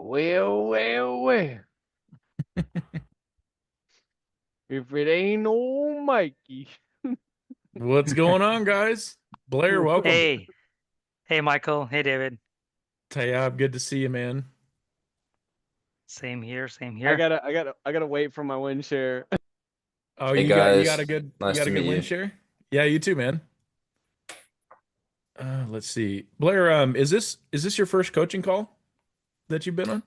Well. If it ain't old Mikey. What's going on, guys? Blair, welcome. Hey, hey, Michael. Hey, David. Tayab, good to see you, man. Same here. Same I here. gotta wait for my wind share. Oh, Hey you got a guys, good nice to meet win you. share? Yeah, you too, man. Let's see. Blair, is this your first coaching call that you've been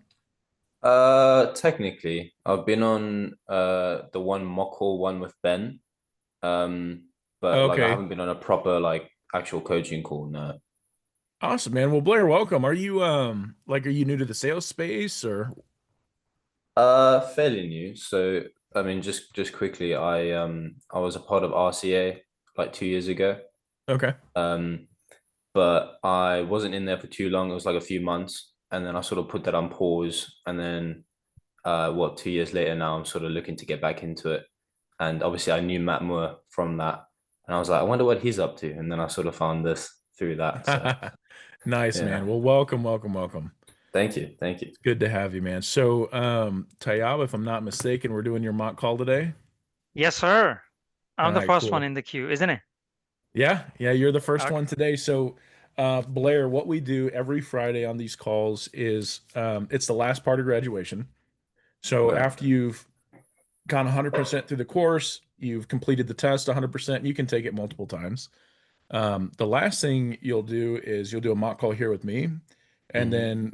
on? Technically, I've been on the one mock call one with Ben. But like I Okay. haven't been on a proper like actual coaching call, no. Awesome, man. Well, Blair, welcome. Are you are you new to the sales space or Fairly new. So I mean just quickly, I was a part of RCA like 2 years ago. okay. Um, but I wasn't in there for too long. It was like a few months, and then I sort of put that on pause. And then, 2 years later now, I'm sort of looking to get back into it. And obviously, I knew Matt Moore from that, and I was like, I wonder what he's up to. And then I sort of found this through that. So Nice, man. yeah, Well, welcome. thank you. It's good to have you, man. So, Tayab, if I'm not mistaken, we're doing your mock call today. Yes, sir. All I'm the right, first one cool. in the queue, isn't it? Yeah, you're the first Okay. one today. So, Blair, what we do every Friday on these calls is it's the last part of graduation. So Right. after you've gone 100% through the course, you've completed the test 100%, you can take it multiple times. The last thing you'll do is you'll do a mock call here with me, and Hmm. then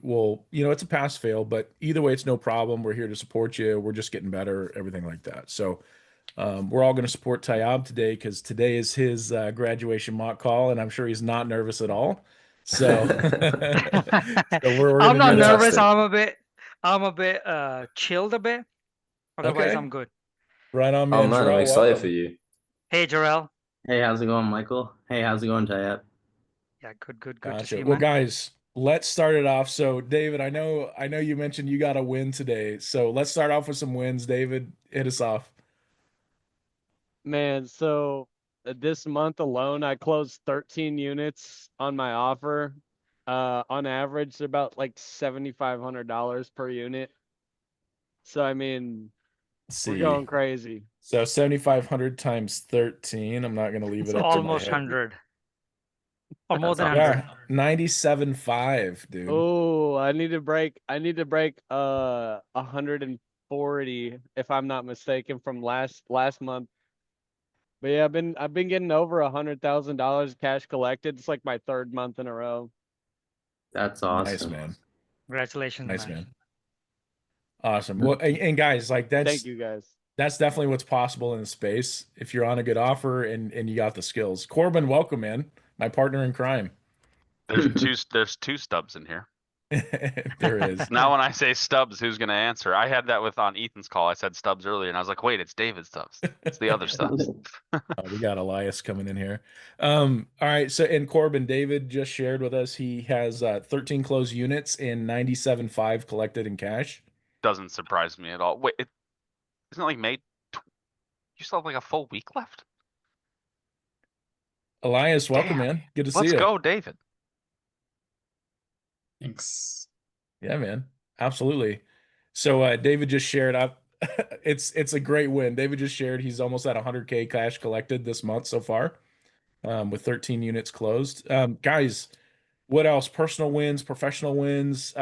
it's a pass fail, but either way, it's no problem. We're here to support you. We're just getting better, everything like that. So we're all going to support Tayab today because today is his graduation mock call, and I'm sure he's not nervous at all. So, so we're going I'm to do not that. nervous. Fantastic. I'm a bit chilled a bit. Otherwise, Okay, I'm good. right on, Oh man. man, I'm Jarrell, excited for welcome. you. Hey, Jarrell. Hey, how's it going, Michael? Hey, how's it going, Tayeb? Yeah, good to see Gotcha. you, Well, man. guys, let's start it off. So, David, I know you mentioned you got a win today. So let's start off with some wins. David, hit us off. Man, so this month alone, I closed 13 units on my offer. On average, they're about like $7,500 per unit. So I mean, Let's we're see. going crazy. So 7,500 times 13. I'm not going to leave It's it up to my almost head. 100 or more That's than 100. awesome. Yeah, 97.5, dude. Oh, I need to break 140 if I'm not mistaken from last month. But yeah, I've been getting over $100,000 cash collected. It's like my third month in a row. That's Nice, awesome. man. Congratulations, Nice, man. man. Awesome. Well, and guys, like Thank that's you guys. that's definitely what's possible in the space if you're on a good offer and you got the skills. Corbin, welcome, man. My partner in crime. There's two Stubbs in here. There is. Now when I say Stubbs, who's gonna answer? I had that with on Ethan's call. I said Stubbs earlier, and I was like, wait, it's David Stubbs. It's the other Stubbs. We got Elias coming in here. All right. So, and Corbin, David just shared with us he has 13 closed units and 97.5 collected in cash. Doesn't surprise me at all. Wait, isn't it like May? You still have like a full week left? Elias, welcome, Damn. man. Good to see Let's you. go, David. Thanks. Yeah, man. Absolutely. So, David just shared up. It's a great win. David just shared he's almost at 100K cash collected this month so far, with 13 units closed. Guys, what else? Personal wins, professional wins.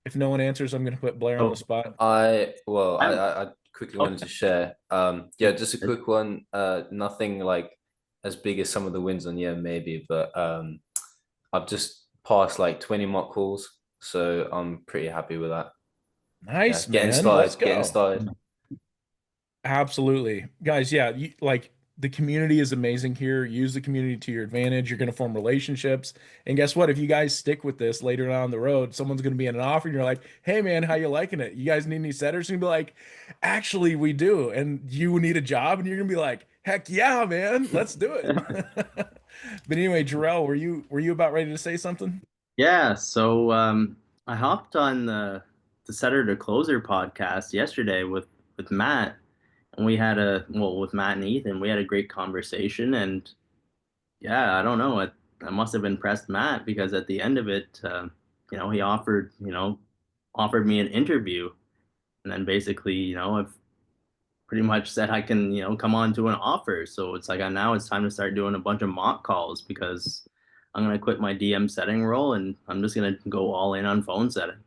If no one answers, I'm going to put Blair on the Oh, spot. I quickly wanted to share. Yeah, just a I- quick one. Nothing like as big as some of the wins on, yeah, maybe, but I've just passed like 20 mock calls, so I'm pretty happy with that. Yeah, Nice, man. Let's getting go. started. Absolutely. Guys, yeah, like the community is amazing here. Use the community to your advantage. You're going to form relationships. And guess what? If you guys stick with this later down the road, someone's going to be in an offer and you're like, "Hey man, how you liking it? You guys need any setters?" And you'll be like, "Actually, we do." And you need a job and you're going to be like, "Heck yeah, man. Let's do it." But anyway, Jarrell, were you about ready to say something? Yeah, so I hopped on the Setter to Closer podcast yesterday with Matt, and we had with Matt and Ethan, we had a great conversation, and yeah, I don't know, I must have impressed Matt because at the end of it, he offered me an interview, and then basically I've pretty much said I can come on to an offer. So it's like now it's time to start doing a bunch of mock calls because I'm gonna quit my DM setting role and I'm just gonna go all in on phone setting.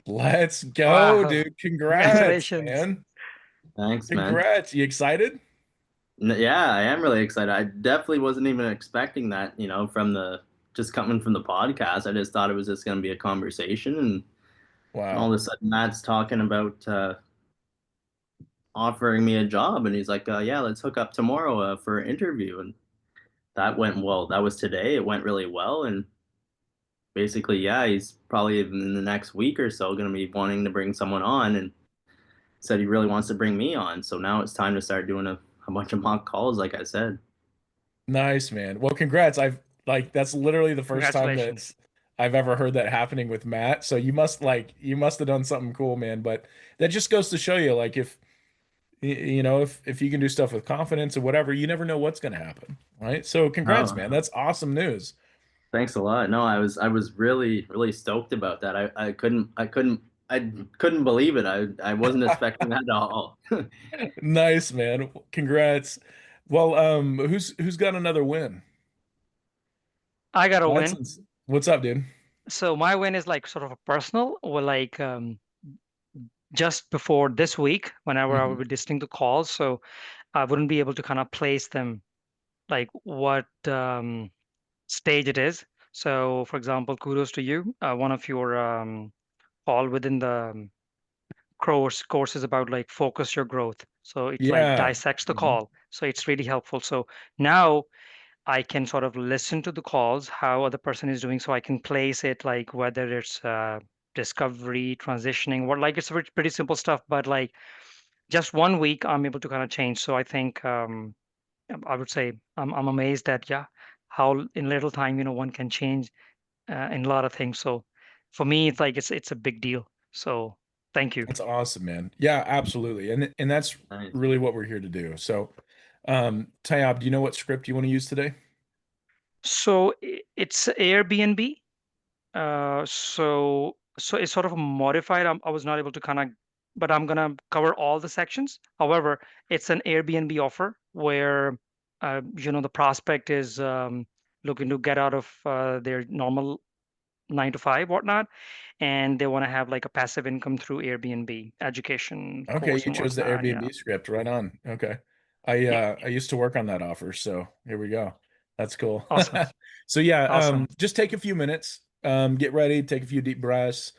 Let's go, Wow. dude. Congrats, Congratulations. man. Thanks, man. Congrats. You excited? Yeah, I am really excited. I definitely wasn't even expecting that, from the just coming from the podcast. I just thought it was just going to be a conversation, and all Wow. of a sudden Matt's talking about offering me a job, and he's like, "Yeah, let's hook up tomorrow for an interview." And that went well. That was today. It went really well, and basically, yeah, he's probably in the next week or so going to be wanting to bring someone on, and said he really wants to bring me on. So now it's time to start doing a bunch of mock calls, like I said. Nice, man. Well, congrats. That's literally the first time that Congratulations. I've ever heard that happening with Matt. So you must have done something cool, man. But that just goes to show you, like, if if you can do stuff with confidence or whatever, you never know what's going to happen, right? So congrats, Oh, man. That's awesome news. thanks a lot. No, I was really really stoked about that. I couldn't believe it. I wasn't expecting that at all. Nice, man. Congrats. Well, who's got another win? I got a win. Watson's. What's up, dude? So my win is like sort of a personal, or like just before this week, whenever I Mhm. would be listening to calls, so I wouldn't be able to kind of place them like what stage it is. So, for example, kudos to you. One of your call within the course is about like focus your growth. So it like Yeah. dissects the Mhm. call. So it's really helpful. So now I can sort of listen to the calls, how other person is doing, so I can place it like whether it's discovery, transitioning, what like it's pretty simple stuff, but like just 1 week I'm able to kind of change. So I think I would say I'm amazed at how in little time one can change in a lot of things. So for me it's like it's a big deal. So thank you. That's awesome, man. Yeah, absolutely. And that's Nice. really what we're here to do. So, Tayab, do you know what script you want to use today? So it's Airbnb. So it's sort of modified. I was not able to kind of, but I'm gonna cover all the sections. However, it's an Airbnb offer where the prospect is looking to get out of their normal 9 to 5 whatnot, and they want to have like a passive income through Airbnb, education, Okay, course, you and chose the whatnot. Yeah, Airbnb script. Right on. Okay. yeah, I used to work on that offer, so here we go. That's cool. awesome, So yeah, awesome. just take a few minutes, get ready, take a few deep breaths,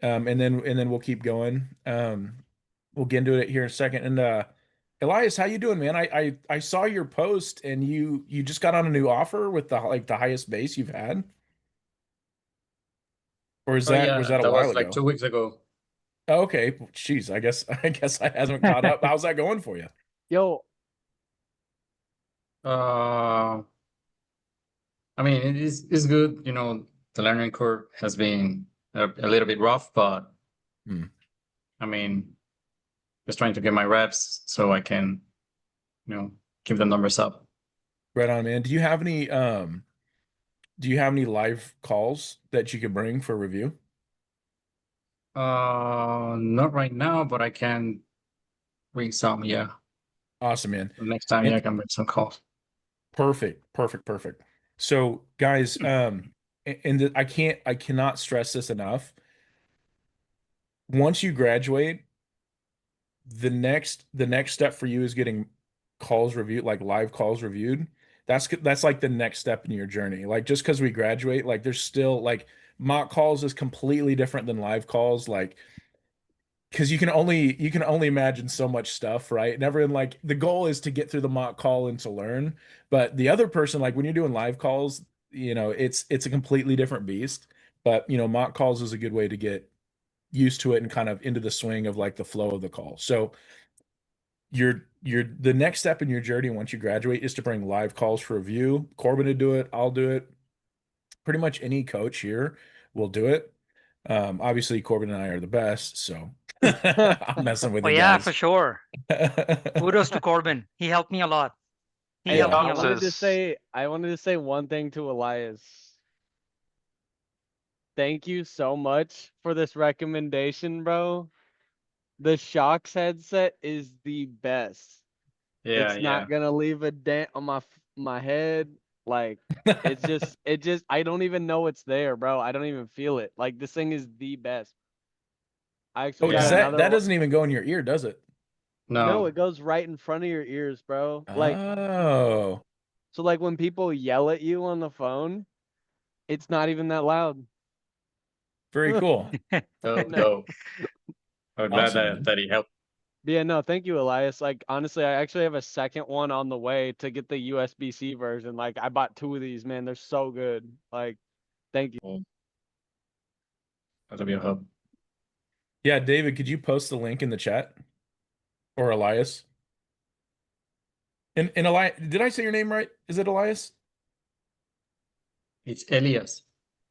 and then we'll keep going. We'll get into it here in a second. And Elias, how you doing, man? I saw your post and you just got on a new offer with the highest base you've had, or Oh was yeah, that a that while was like ago? 2 weeks ago. Oh, okay. Jeez, I guess I haven't caught up. How's that going for you? Yo, Uh, I mean, it's good. The learning curve has been a little bit rough, but Hmm. I mean, just trying to get my reps so I can, keep the numbers up. Right on, man. Do you have any live calls that you could bring for review? Not right now, but I can bring some. Yeah, Awesome, man. next time, yeah, I And can bring some calls. perfect, perfect, perfect. So, guys, I cannot stress this enough. Once you graduate, the next step for you is getting calls reviewed, like live calls reviewed. That's like the next step in your journey. Like just because we graduate, like there's still like mock calls is completely different than live calls. Like because you can only imagine so much stuff, right? And everyone like the goal is to get through the mock call and to learn. But the other person, like when you're doing live calls, it's a completely different beast. But mock calls is a good way to get used to it and kind of into the swing of like the flow of the call. So the next step in your journey once you graduate is to bring live calls for review. Corbin to do it, I'll do it. Pretty much any coach here will do it. Obviously Corbin and I are the best, so I'm messing with Oh you yeah, for guys. sure. Kudos to Corbin. He helped me a lot. He hey, helped Yeah. me I a lot. wanted to Boxes. say I wanted to say one thing to Elias. thank you so much for this recommendation, bro. The Shocks headset is the best. Yeah, It's yeah. not gonna leave a dent on my head. Like it just I don't even know it's there, bro. I don't even feel it. Like this thing is the best. I actually Oh, got does Yeah. that another that one. doesn't even go in your ear, does it? No, No. it goes right in front of your ears, bro. Like Oh, so like when people yell at you on the phone, it's not even that loud. very cool. Dope, No. dope. I'm glad Awesome, that man. that he helped. Yeah, no, thank you, Elias. Like honestly, I actually have a second one on the way to get the USB-C version. Like I bought two of these, man. They're so good. Like, thank you. Cool. That'll be a help. Yeah, David, could you post the link in the chat? Or Elias? And Elias, did I say your name right? Is it Elias? It's Elias.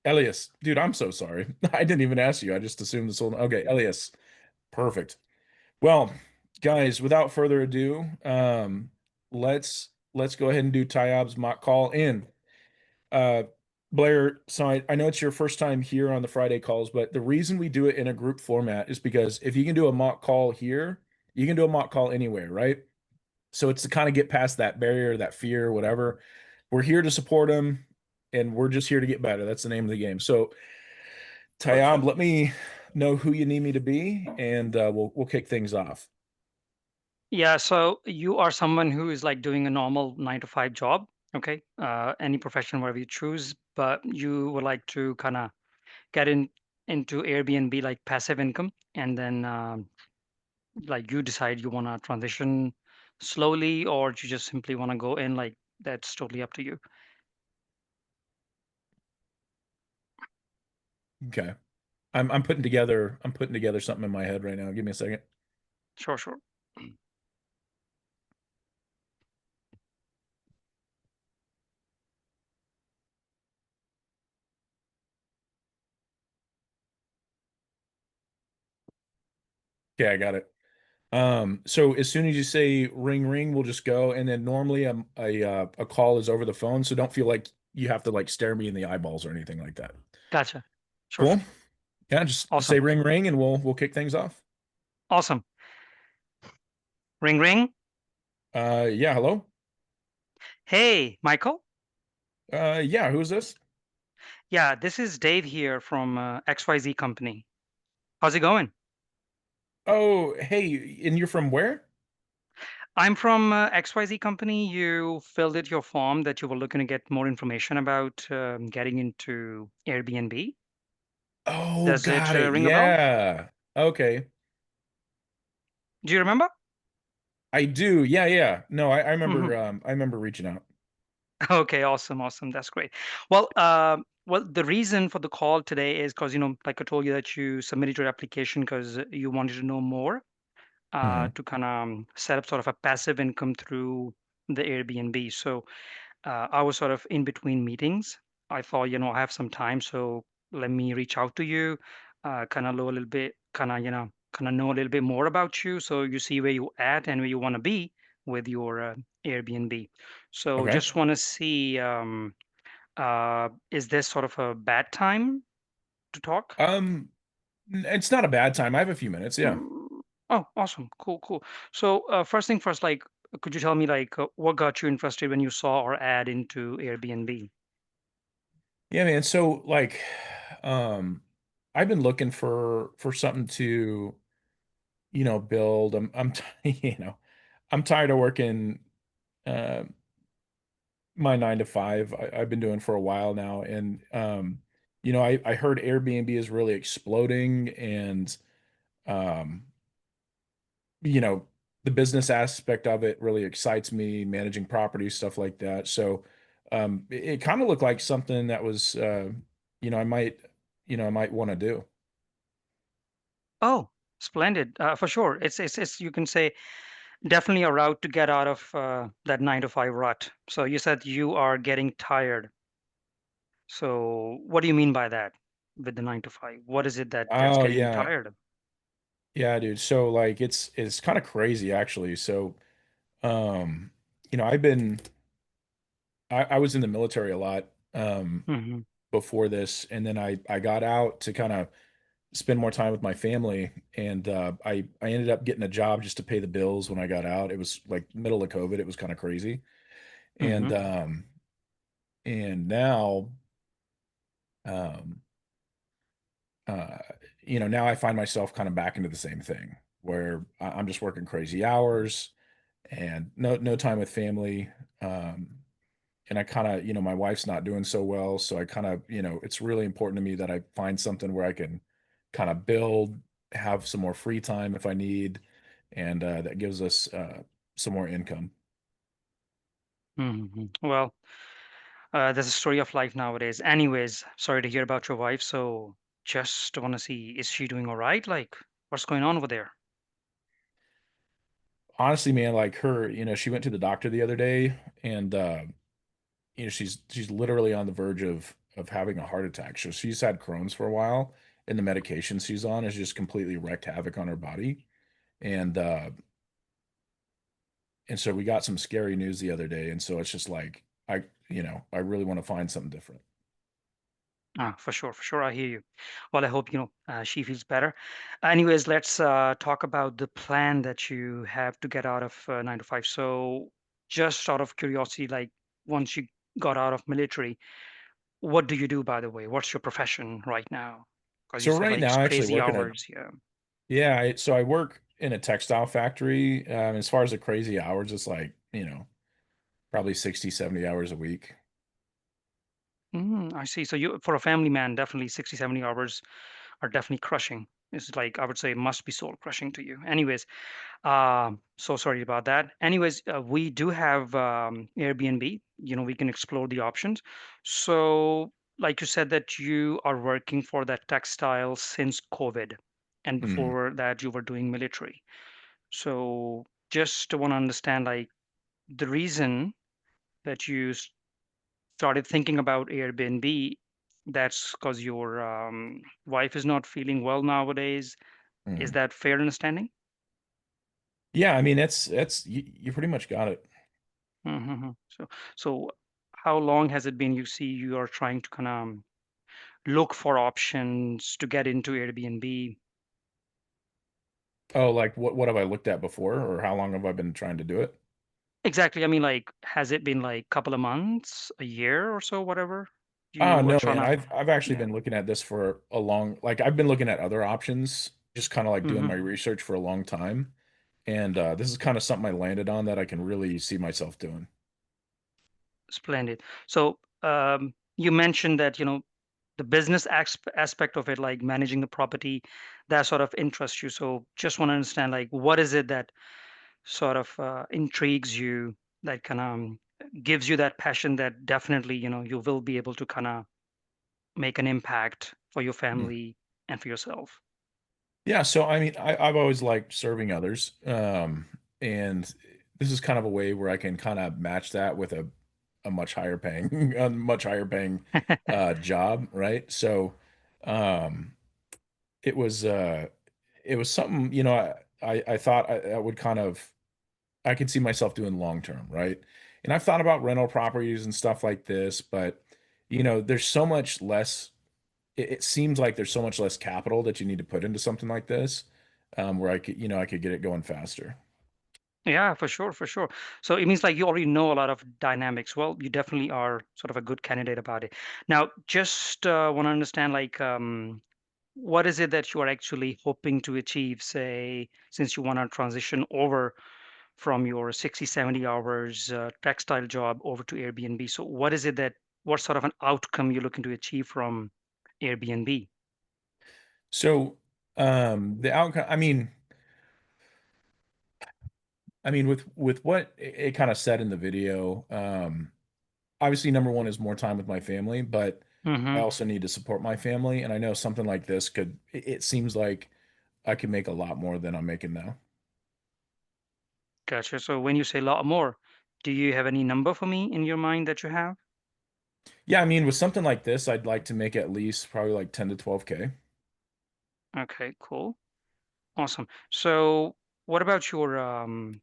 Elias. Dude, I'm so sorry. I didn't even ask you. I just assumed this whole. Okay, Elias. Perfect. Well, guys, without further ado, let's go ahead and do Tyob's mock call in. Uh, Blair, so I know it's your first time here on the Friday calls, but the reason we do it in a group format is because if you can do a mock call here, you can do a mock call anywhere, right? So it's to kind of get past that barrier, that fear, whatever. We're here to support them, and we're just here to get better. That's the name of the game. So, Tayyab, Gotcha. let me know who you need me to be, and we'll kick things off. Yeah, so you are someone who is like doing a normal 9 to 5 job, okay? Any profession, whatever you choose, but you would like to kind of get into Airbnb like passive income, and then like you decide you want to transition slowly, or you just simply want to go in, like that's totally up to you. Okay. I'm putting together something in my head right now. Give me a second. Sure, sure. Okay, I got it. So as soon as you say ring ring, we'll just go. And then normally a call is over the phone, so don't feel like you have to like stare me in the eyeballs or anything like that. Gotcha. Sure, Cool? sure. Yeah, just say Awesome. ring ring and we'll kick things off. Awesome. Ring, ring. Yeah, hello? Hey, Michael. Yeah, who's this? Yeah, this is Dave here from XYZ company. How's it going? Oh, hey, and you're from where? I'm from XYZ company. You filled it your form that you were looking to get more information about getting into Airbnb. Oh, Does it got it. ring a bell? Yeah. Okay. Do you remember? I do. Yeah, yeah. No, Hmm. I remember reaching out. Okay, awesome, awesome. That's great. Well, the reason for the call today is because, like I told you that you submitted your application because you wanted to know more Hmm. to kind of set up sort of a passive income through the Airbnb. So I was sort of in between meetings. I thought, I have some time, so let me reach out to you, kind of know a little bit, kind of know a little bit more about you, so you see where you at and where you want to be with your Airbnb. So Okay. just want to see, is this sort of a bad time to talk? It's not a bad time. I have a few minutes. Yeah. Mm. Oh, awesome, cool, cool. So first thing first, like, could you tell me like what got you interested when you saw our ad into Airbnb? Yeah, man. So like, um, I've been looking for something to, build. I'm tired of working uh my 9 to 5. I've been doing for a while now, and I heard Airbnb is really exploding, and um, you know, the business aspect of it really excites me, managing properties, stuff like that. So, it kind of looked like something that was, I might, I might want to do. Oh, splendid. For sure. It's you can say definitely a route to get out of that 9 to 5 rut. So you said you are getting tired. So what do you mean by that with the 9 to 5? What is it that's Oh getting you yeah, tired? yeah, dude. So like, it's kind of crazy actually. So, um, I've been, I was in the military a lot. Hmm. before this, and then I got out to kind of spend more time with my family, and I ended up getting a job just to pay the bills when I got out. It was like middle of COVID. It was kind of crazy, and Mm-hmm. now um uh now I find myself kind of back into the same thing where I'm just working crazy hours and no time with family. And I kind of, my wife's not doing so well, so I kind of, it's really important to me that I find something where I can kind of build, have some more free time if I need, and that gives us some more income. Mm-hmm. Well, that's a story of life nowadays. Anyways, sorry to hear about your wife. So just want to see, is she doing all right? Like, what's going on over there? Honestly, man, like her, she went to the doctor the other day, and she's literally on the verge of having a heart attack. So she's had Crohn's for a while, and the medication she's on has just completely wreaked havoc on her body. And so we got some scary news the other day, and so it's just like I really want to find something different. Ah, for sure, for sure. I hear you. Well, I hope, she feels better. Anyways, let's talk about the plan that you have to get out of 9 to 5. So just out of curiosity, like once you got out of military, what do you do, by the way? What's your profession right now? Because you So said right like now, I actually crazy work in a hours. Yeah. yeah, so I work in a textile factory. As far as the crazy hours, it's like, probably 60, 70 hours a week. I see. So you, for a family man, definitely 60, 70 hours are definitely crushing. It's like, I would say, must be soul crushing to you. Anyways, so sorry about that. Anyways, we do have Airbnb. We can explore the options. So, like you said, that you are working for that textile since COVID, and Mhm. before that, you were doing military. So, just want to understand, like, the reason that you started thinking about Airbnb. That's because your wife is not feeling well nowadays. Is Mhm. that fair understanding? Yeah, I mean, that's you pretty much got it. So how long has it been you see you are trying to kind of look for options to get into Airbnb? Oh, like what have I looked at before, or how long have I been trying to do it? Exactly. I mean, like, has it been like a couple of months, a year or so, whatever? Oh You are no, trying man. to, I've actually yeah. been looking at this for a long, like I've been looking at other options, just kind of like doing hmm my research for a long time. And this is kind of something I landed on that I can really see myself doing. Splendid. So you mentioned that, the business aspect of it, like managing the property, that sort of interests you. So just want to understand, like, what is it that sort of intrigues you, that kind of gives you that passion that definitely, you will be able to kind of make an impact for your Mm. family and for yourself. Yeah, so I mean, I've always liked serving others. And this is kind of a way where I can kind of match that with a much higher paying, a much higher paying job, right? So um it was uh it was something, I thought I would kind of I could see myself doing long term, right? And I've thought about rental properties and stuff like this, but there's so much less. It seems like there's so much less capital that you need to put into something like this, where I could get it going faster. Yeah, for sure, for sure. So it means like you already know a lot of dynamics. Well, you definitely are sort of a good candidate about it. Now, just want to understand, like, what is it that you are actually hoping to achieve, say, since you want to transition over from your 60, 70 hours textile job over to Airbnb? So what is it that, what sort of an outcome you're looking to achieve from Airbnb? So, the outcome, I mean, with what it kind of said in the video, obviously number one is more time with my family, but I Mm-hmm. also need to support my family, and I know something like this it seems like I could make a lot more than I'm making now. Gotcha. So when you say a lot more, do you have any number for me in your mind that you have? Yeah, I mean, with something like this, I'd like to make at least probably like 10 to 12K. Okay, cool. Awesome. So what about your um,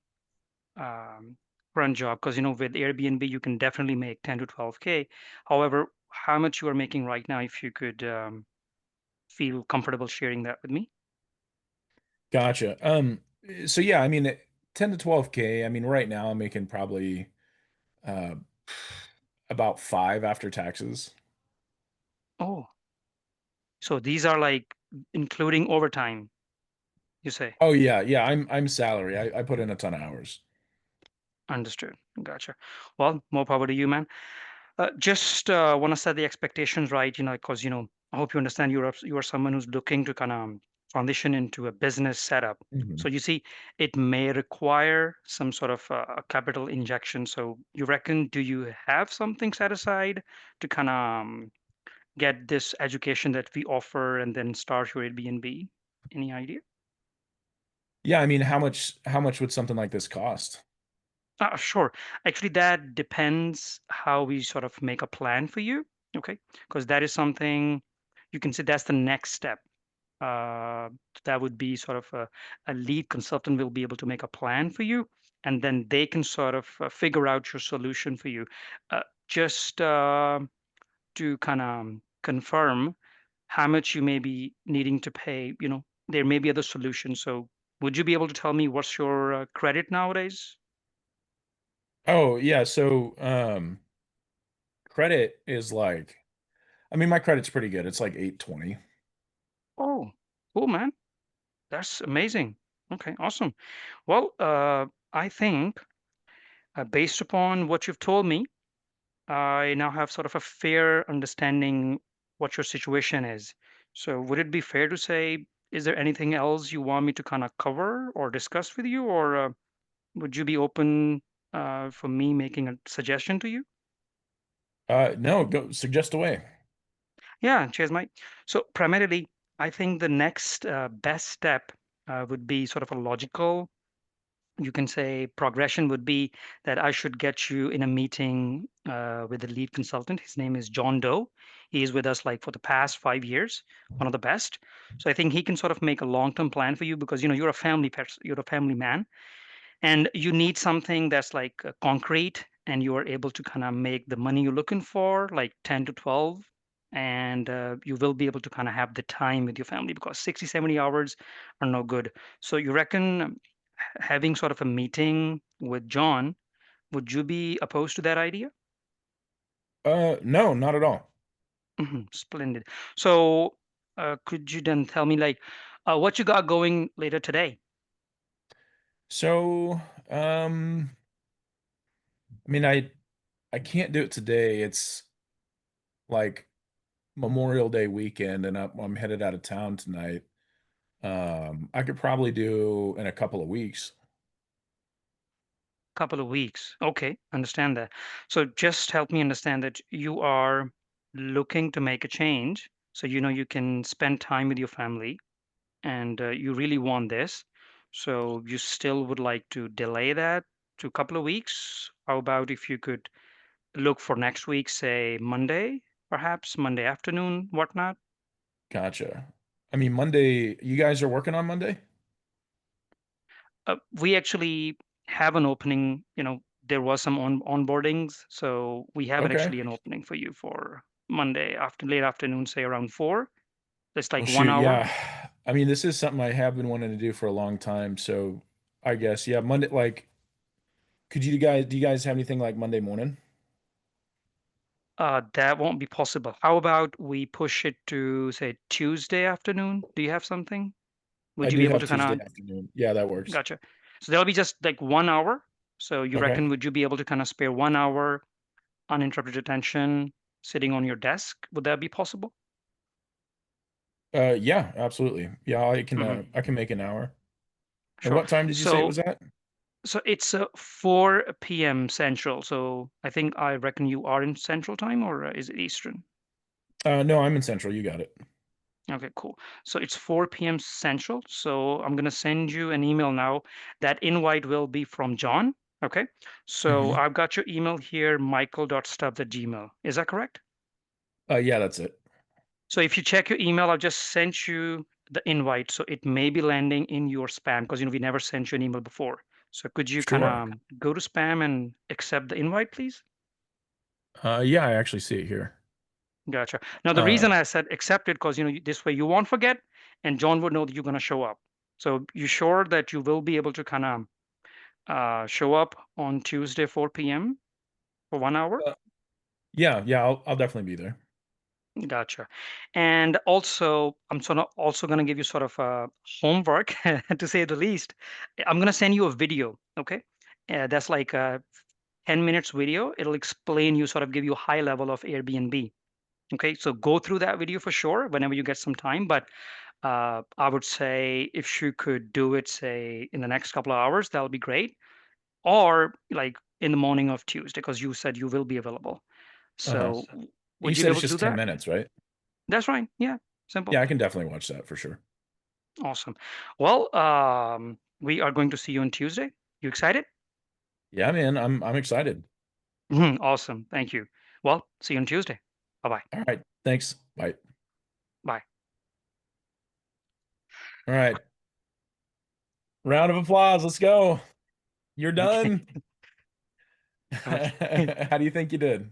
current job? Because with Airbnb you can definitely make 10 to 12K. However, how much you are making right now, if you could feel comfortable sharing that with me. Gotcha. So yeah, I mean, 10 to 12K. I mean, right now I'm making probably uh about 5 after taxes. Oh, so these are like including overtime, you say? Oh yeah, yeah, I'm salary. I put in a ton of hours. Understood. Gotcha. Well, more power to you, man. Just want to set the expectations right, because I hope you understand you are someone who's looking to kind of transition into a business setup. Mhm. So you see, it may require some sort of a capital injection. So you reckon, do you have something set aside to kind of get this education that we offer and then start your Airbnb? Any idea? Yeah, I mean, how much would something like this cost? Sure. Actually, that depends how we sort of make a plan for you. Okay. Because that is something you can say that's the next step. Uh, that would be sort of a lead consultant will be able to make a plan for you, and then they can sort of figure out your solution for you. Just to kind of confirm how much you may be needing to pay, there may be other solutions. So, would you be able to tell me what's your credit nowadays? Oh, yeah, so credit is like, I mean, my credit's pretty good. It's like 820. Oh, cool, man. That's amazing. Okay, awesome. Well, I think based upon what you've told me, I now have sort of a fair understanding what your situation is. So, would it be fair to say, is there anything else you want me to kind of cover or discuss with you, or would you be open for me making a suggestion to you? No, go suggest away. Yeah, cheers, Mike. So, primarily, I think the next best step would be sort of a logical, you can say, progression would be that I should get you in a meeting with the lead consultant. His name is John Doe. He is with us like for the past 5 years, one of the best. So I think he can sort of make a long-term plan for you because you're a family person, you're a family man, and you need something that's like concrete, and you are able to kind of make the money you're looking for, like 10 to 12, and you will be able to kind of have the time with your family because 60, 70 hours are no good. So you reckon having sort of a meeting with John, would you be opposed to that idea? No, not at all. Splendid. So could you then tell me like what you got going later today? So, I mean, I can't do it today. It's like Memorial Day weekend, and I'm headed out of town tonight. I could probably do in a couple of weeks. Couple of weeks. Okay, understand that. So just help me understand that you are looking to make a change. So you can spend time with your family, and you really want this. So you still would like to delay that to a couple of weeks. How about if you could look for next week, say Monday, perhaps Monday afternoon, whatnot? Gotcha. I mean, Monday, you guys are working on Monday? We actually have an opening. There was some onboardings, so we have Okay. actually an opening for you for Monday after late afternoon, say around 4. It's Well, like one shoot, hour. yeah. I mean, this is something I have been wanting to do for a long time, so I guess, yeah, Monday, like, do you guys have anything like Monday morning? That won't be possible. How about we push it to say Tuesday afternoon? Do you have something? I Would you be do able have to kind Tuesday of afternoon. Yeah, that works. gotcha? So that'll be just like 1 hour. So you Okay. reckon would you be able to kind of spare 1 hour uninterrupted attention sitting on your desk? Would that be possible? Yeah, absolutely. Yeah, Hmm. I can make an hour. And Sure. what time did you say it So was at? so it's 4 p.m. Central. So I reckon you are in Central time, or is it Eastern? No, I'm in Central. You got it. Okay, cool. So it's 4 p.m. Central. So I'm gonna send you an email now. That invite will be from John. Okay. So Hmm. I've got your email here, michael.stubbs@gmail. Is that correct? Yeah, that's it. So if you check your email, I've just sent you the invite. So it may be landing in your spam because we never sent you an email before. So could you kind Sure. of go to spam and accept the invite, please? Yeah, I actually see it here. Gotcha. Now, the reason I said accept it, because this way you won't forget, and John would know that you're going to show up. So you sure that you will be able to kind of show up on Tuesday, 4 p.m. for 1 hour? Yeah, I'll definitely be there. Gotcha. And also, I'm also going to give you sort of homework, to say the least. I'm going to send you a video, okay? That's like a 10 minutes video. It'll explain you, sort of give you a high level of Airbnb. Okay, so go through that video for sure whenever you get some time. But I would say if you could do it, say, in the next couple of hours, that would be great. Or like in the morning of Tuesday, because you said you will be available. So You would you be said able it's to do just 10 that? minutes, right? That's right. Yeah, simple. Yeah, I can definitely watch that for sure. Awesome. Well, we are going to see you on Tuesday. You excited? Yeah, man, I'm excited. Awesome. Thank you. Well, see you on Tuesday. Bye-bye. All right, thanks. Bye. Bye. All right. Round of applause. Let's go. You're done. Okay. How do you think you did?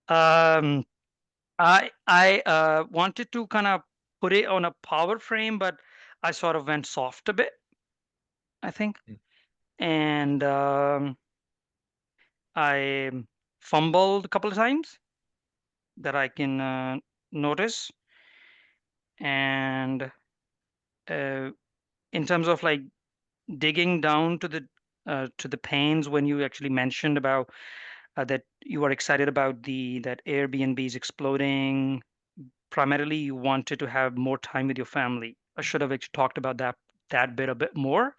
Um, I wanted to kind of put it on a power frame, but I sort of went soft a bit, I think. And I fumbled a couple of times that I can notice. And in terms of like digging down to the pains, when you actually mentioned about that you are excited about that Airbnb is exploding. Primarily, you wanted to have more time with your family. I should have actually talked about that bit a bit more,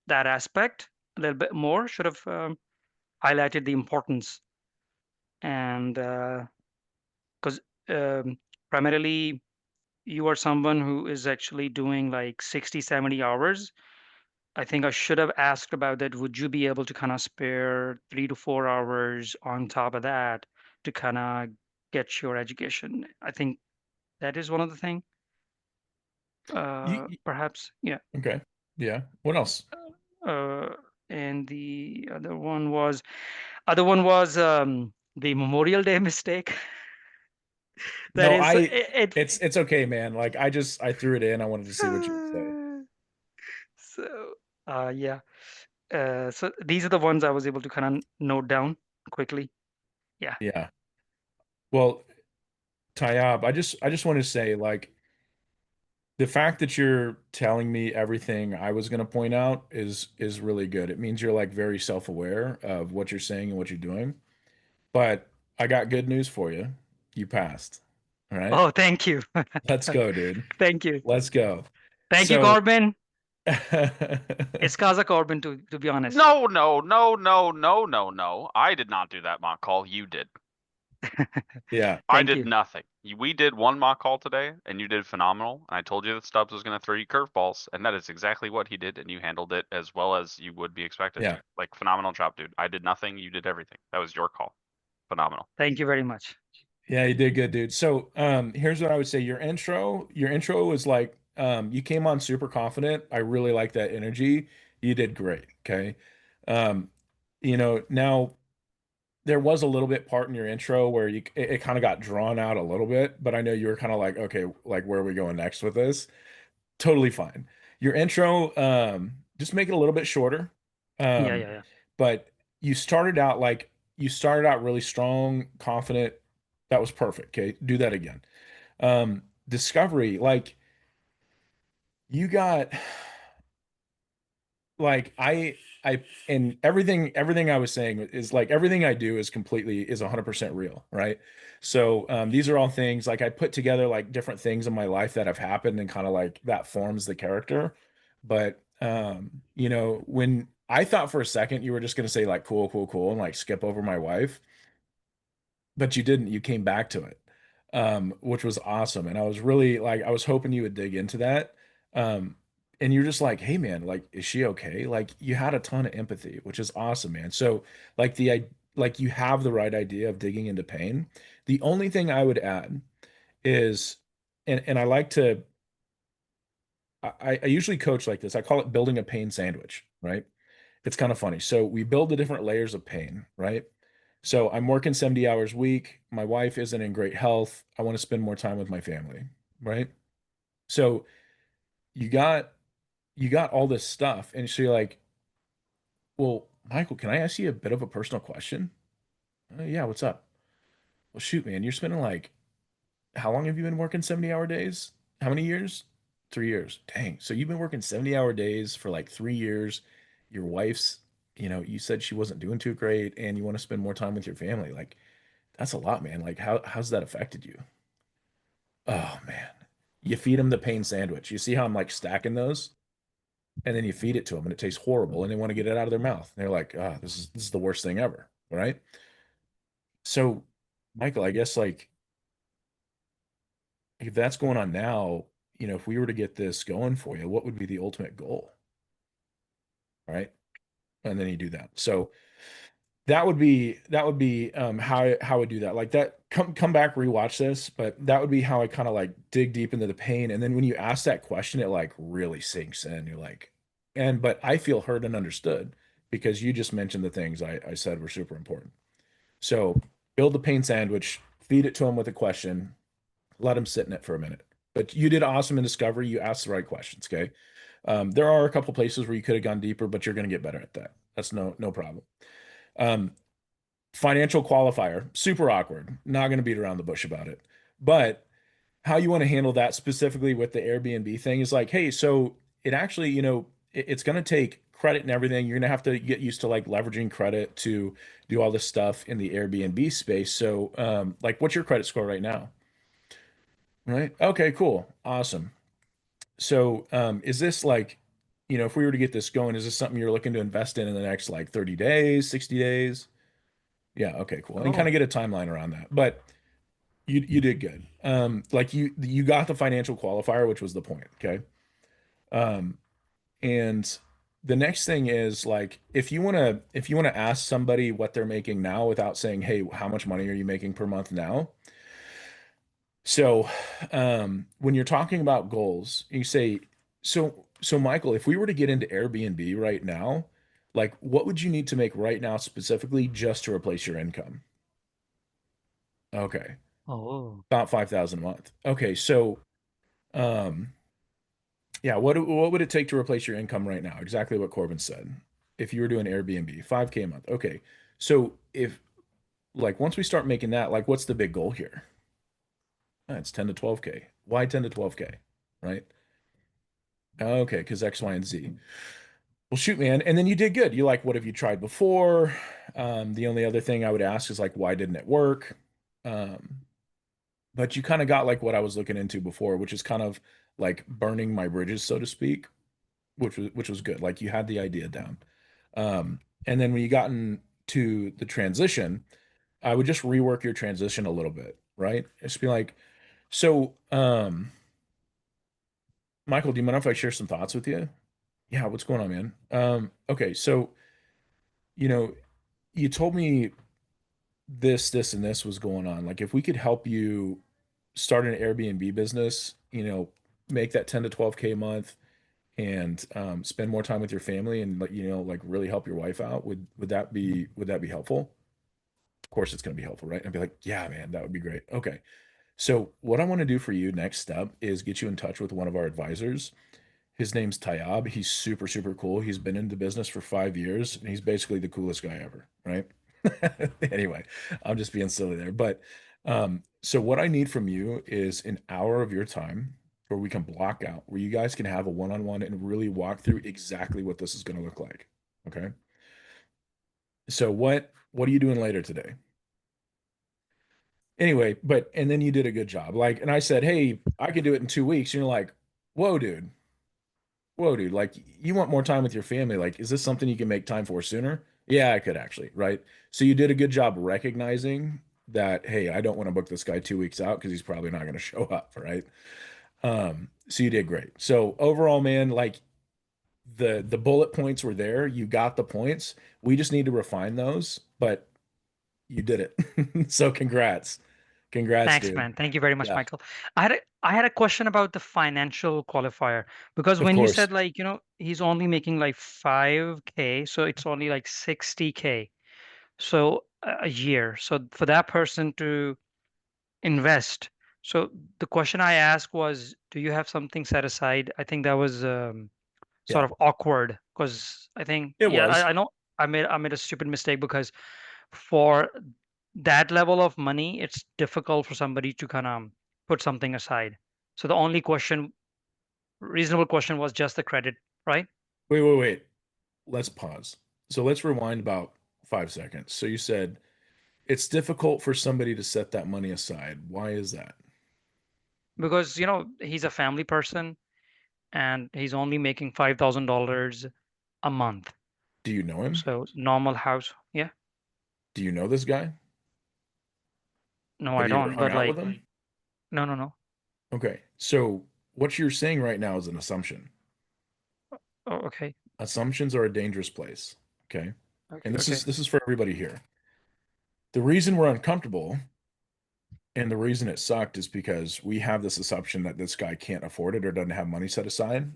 that aspect a little bit more. Should have highlighted the importance. And because primarily you are someone who is actually doing like 60, 70 hours. I think I should have asked about that. Would you be able to kind of spare 3 to 4 hours on top of that to kind of get your education? I think that is one of the things. Perhaps, yeah. Okay. Yeah. What else? Uh, and the other one was the Memorial Day mistake. That No, is it. it's okay, man. Like I threw it in. I wanted to see what you would say. So, yeah. So these are the ones I was able to kind of note down quickly. Yeah. Yeah. Well, Tayyab, I just want to say, like, the fact that you're telling me everything I was going to point out is really good. It means you're like very self-aware of what you're saying and what you're doing. But I got good news for you. You passed. All right. Oh, thank you. Let's go, dude. Thank you. Let's go. Thank you, So Corbin. It's Kaza Corbin, to be honest. No, no, no, no, no, no, no. I did not do that mock call. You did. yeah. I Thank did you. nothing. We did one mock call today, and you did phenomenal. And I told you that Stubbs was going to throw you curveballs, and that is exactly what he did, and you handled it as well as you would be expected Yeah. to. Like, phenomenal job, dude. I did nothing. You did everything. That was your call. Phenomenal. Thank you very much. Yeah, you did good, dude. So, here's what I would say. Your intro was like, you came on super confident. I really like that energy. You did great. Okay. Um, now there was a little bit part in your intro where it kind of got drawn out a little bit, but I know you were kind of like, okay, like where are we going next with this? Totally fine. Your intro, just make it a little bit shorter. Um, Yeah. but you started out really strong, confident. That was perfect. Okay, do that again. Discovery, like you got like I and everything I was saying is like everything I do is 100% real, right? So these are all things like I put together like different things in my life that have happened and kind of like that forms the character. But when I thought for a second you were just gonna say like cool, cool, cool and like skip over my wife, but you didn't. You came back to it, which was awesome. And I was really like, I was hoping you would dig into that. Um, and you're just like, hey man, like, is she okay? Like, you had a ton of empathy, which is awesome, man. So, like like you have the right idea of digging into pain. The only thing I would add is, and I like to, I usually coach like this. I call it building a pain sandwich, right? It's kind of funny. So we build the different layers of pain, right? So I'm working 70 hours a week. My wife isn't in great health. I want to spend more time with my family, right? So you got all this stuff, and so you're like, well, Michael, can I ask you a bit of a personal question? Yeah, what's up? Well, shoot, man, you're spending like, how long have you been working 70-hour days? How many years? 3 years. Dang. So you've been working 70-hour days for like 3 years. Your wife's, you said she wasn't doing too great, and you want to spend more time with your family. Like, that's a lot, man. Like, how's that affected you? Oh man. You feed them the pain sandwich. You see how I'm like stacking those? And then you feed it to them and it tastes horrible and they want to get it out of their mouth. And they're like, ah, this is the worst thing ever. Right. So, Michael, I guess like if that's going on now, if we were to get this going for you, what would be the ultimate goal? Right. And then you do that. So that would be how I would do that. Like that, come back, rewatch this, but that would be how I kind of like dig deep into the pain. And then when you ask that question, it like really sinks in. You're like, but I feel heard and understood because you just mentioned the things I said were super important. So build the pain sandwich, feed it to him with a question, let him sit in it for a minute. But you did awesome in discovery. You asked the right questions. Okay. There are a couple places where you could have gone deeper, but you're going to get better at that. That's no problem. Um, Financial qualifier, super awkward. Not going to beat around the bush about it. But how you want to handle that specifically with the Airbnb thing is like, hey, so it actually, it's going to take credit and everything. You're going to have to get used to like leveraging credit to do all this stuff in the Airbnb space. So, like, what's your credit score right now? Right. Okay, cool. Awesome. So, is this like, if we were to get this going, is this something you're looking to invest in the next like 30 days, 60 days? Yeah, okay, cool. And kind Oh, of get a timeline around that. But you did good. Like you got the financial qualifier, which was the point, okay? Um, and the next thing is like if you want to ask somebody what they're making now without saying, "Hey, how much money are you making per month now?" So, when you're talking about goals, you say, so Michael, if we were to get into Airbnb right now, like what would you need to make right now specifically just to replace your income? Okay. oh, About 5,000 a month. Okay, so um yeah, what would it take to replace your income right now? Exactly what Corbin said. If you were doing Airbnb, 5K a month. Okay. So if like once we start making that, like what's the big goal here? It's 10 to 12K. Why 10 to 12K? Right? Okay, because X, Y, and Z. Well, shoot, man. And then you did good. You like, what have you tried before? The only other thing I would ask is like, why didn't it work? Um, but you kind of got like what I was looking into before, which is kind of like burning my bridges, so to speak, which was good. Like you had the idea down. And then when you got into the transition, I would just rework your transition a little bit, right? Just be like, so, Michael, do you mind if I share some thoughts with you? Yeah, what's going on, man? Okay, so, you know, you told me this, and this was going on. Like, if we could help you start an Airbnb business, make that 10 to 12K a month and spend more time with your family and like, like really help your wife out, would that be helpful? Of course it's going to be helpful, right? I'd be like, yeah, man, that would be great. Okay. So what I want to do for you next step is get you in touch with one of our advisors. His name's Tayab. He's super, super cool. He's been in the business for 5 years and he's basically the coolest guy ever, right? Anyway, I'm just being silly there. But so what I need from you is an hour of your time where we can block out, where you guys can have a one-on-one and really walk through exactly what this is going to look like. Okay. So what are you doing later today? Anyway, and then you did a good job. Like, and I said, hey, I can do it in 2 weeks. And you're like, whoa, dude. Whoa, dude, like you want more time with your family. Like, is this something you can make time for sooner? Yeah, I could actually, right? So you did a good job recognizing that, hey, I don't want to book this guy 2 weeks out because he's probably not going to show up, right? So you did great. So overall, man, like the bullet points were there. You got the points. We just need to refine those, but you did it. So congrats. Congrats, thanks, dude. man. Thank you very much, Yeah, Michael. I had a question about the financial qualifier because of when you course. said like, he's only making like 5K, so it's only like 60K. So a year. So for that person to invest. So the question I asked was, do you have something set aside? I think that was sort Yeah, of awkward because I think, it yeah, was. I know I made a stupid mistake because for that level of money, it's difficult for somebody to kind of put something aside. So the only reasonable question was just the credit, right? Wait. Let's pause. So let's rewind about 5 seconds. So you said it's difficult for somebody to set that money aside. Why is that? Because, he's a family person and he's only making $5,000 a month. Do you know him? So normal house. Yeah. Do you know this guy? No, Have I you ever don't. hung But out like, with him? no, no, no. Okay. So what you're saying right now is an assumption. Oh, okay. Assumptions are a dangerous place. Okay. And Okay. this is Okay. this is for everybody here. The reason we're uncomfortable and the reason it sucked is because we have this assumption that this guy can't afford it or doesn't have money set aside,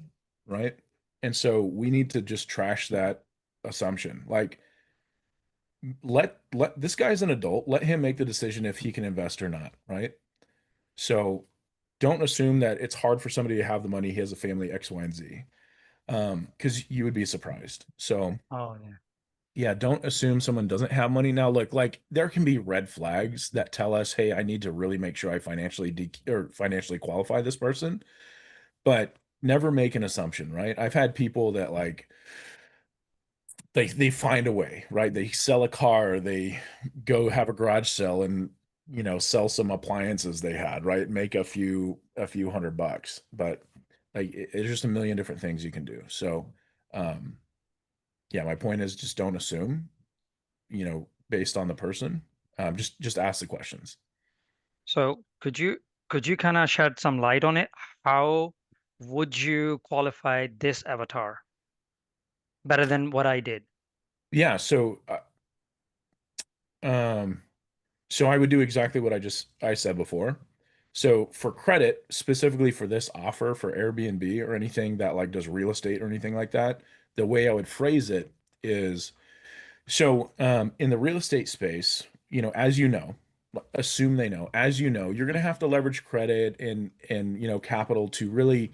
right? And so we need to just trash that assumption. Like let this guy's an adult, let him make the decision if he can invest or not, right? So don't assume that it's hard for somebody to have the money, he has a family X, Y, and Z. Because you would be surprised. So Oh, yeah. yeah, don't assume someone doesn't have money. Now, look, like there can be red flags that tell us, hey, I need to really make sure I or financially qualify this person, but never make an assumption, right? I've had people that like they find a way, right? They sell a car, they go have a garage sale and sell some appliances they had, right? Make a few $100, but like it's just a million different things you can do. So, um, yeah, my point is just don't assume, based on the person. Just ask the questions. So could you kind of shed some light on it? How would you qualify this avatar better than what I did? Yeah, um, so I would do exactly what I said before. So for credit, specifically for this offer for Airbnb or anything that like does real estate or anything like that, the way I would phrase it is so in the real estate space, as you know, assume they know, as you know, you're going to have to leverage credit and capital to really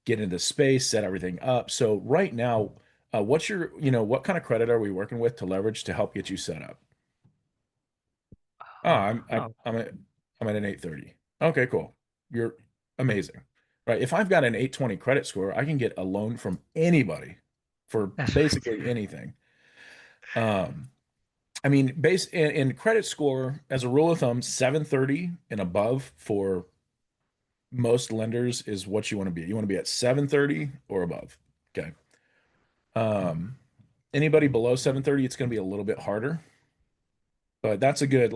get into space, set everything up. So right now, what kind of credit are we working with to leverage to help get you set up? Oh, I'm I, Oh, I'm at an 830. Okay, cool. You're amazing. Right. If I've got an 820 credit score, I can get a loan from anybody for that's right. basically anything. Um, I mean, base in credit score, as a rule of thumb, 730 and above for most lenders is what you want to be. You want to be at 730 or above. Okay. Um, Anybody below 730, it's going to be a little bit harder, but that's a good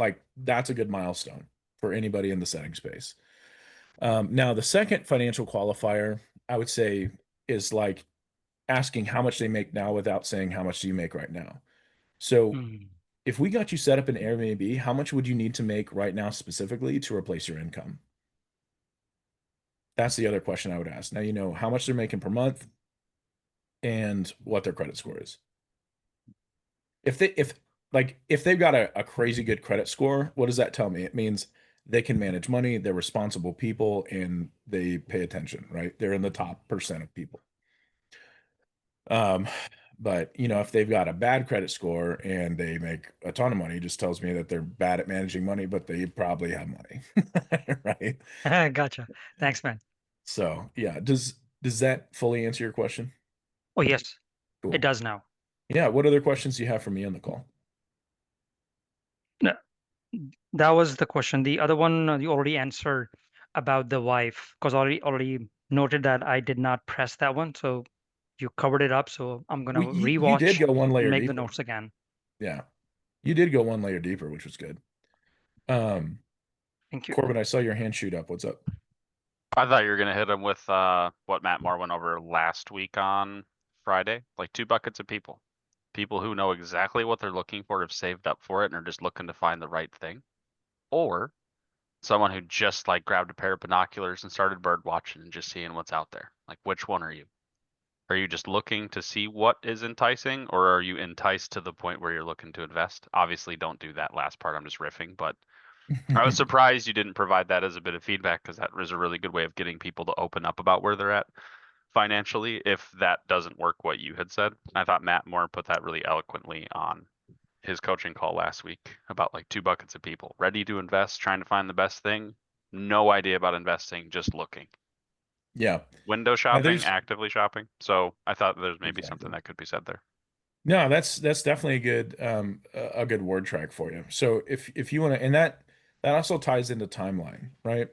milestone for anybody in the setting space. Now, the second financial qualifier, I would say, is like asking how much they make now without saying how much do you make right now. So Hmm. if we got you set up in Airbnb, how much would you need to make right now specifically to replace your income? That's the other question I would ask. Now you know how much they're making per month and what their credit score is. If they've got a crazy good credit score, what does that tell me? It means they can manage money, they're responsible people, and they pay attention, right? They're in the top percent of people. Um, but if they've got a bad credit score and they make a ton of money, it just tells me that they're bad at managing money, but they probably have money, right? Gotcha. Thanks, man. So yeah, does that fully answer your question? Oh, yes, it Cool. does now. Yeah, what other questions do you have for me on the call? No, that was the question. The other one you already answered about the wife, because already noted that I did not press that one. So you covered it up. So I'm gonna Well, you did rewatch go one and layer make the deeper. notes again. Yeah, you did go one layer deeper, which was good. Um, Thank you. Corbin, I saw your hand shoot up. What's up? I thought you were gonna hit him with what Matt Moore went over last week on Friday, like two buckets of people. People who know exactly what they're looking for, have saved up for it, and are just looking to find the right thing. Or someone who just like grabbed a pair of binoculars and started bird watching and just seeing what's out there. Like which one are you? Are you just looking to see what is enticing, or are you enticed to the point where you're looking to invest? Obviously, don't do that last part. I'm just riffing, but I was surprised you didn't provide that as a bit of feedback, because that was a really good way of getting people to open up about where they're at financially if that doesn't work what you had said. I thought Matt Moore put that really eloquently on his coaching call last week about like 2 buckets of people ready to invest, trying to find the best thing, no idea about investing, just looking. Yeah. Window shopping, there's- actively shopping. So I thought there's maybe Exactly. something that could be said there. No, that's definitely a good word track for you. So if you want to, and that also ties into timeline, right?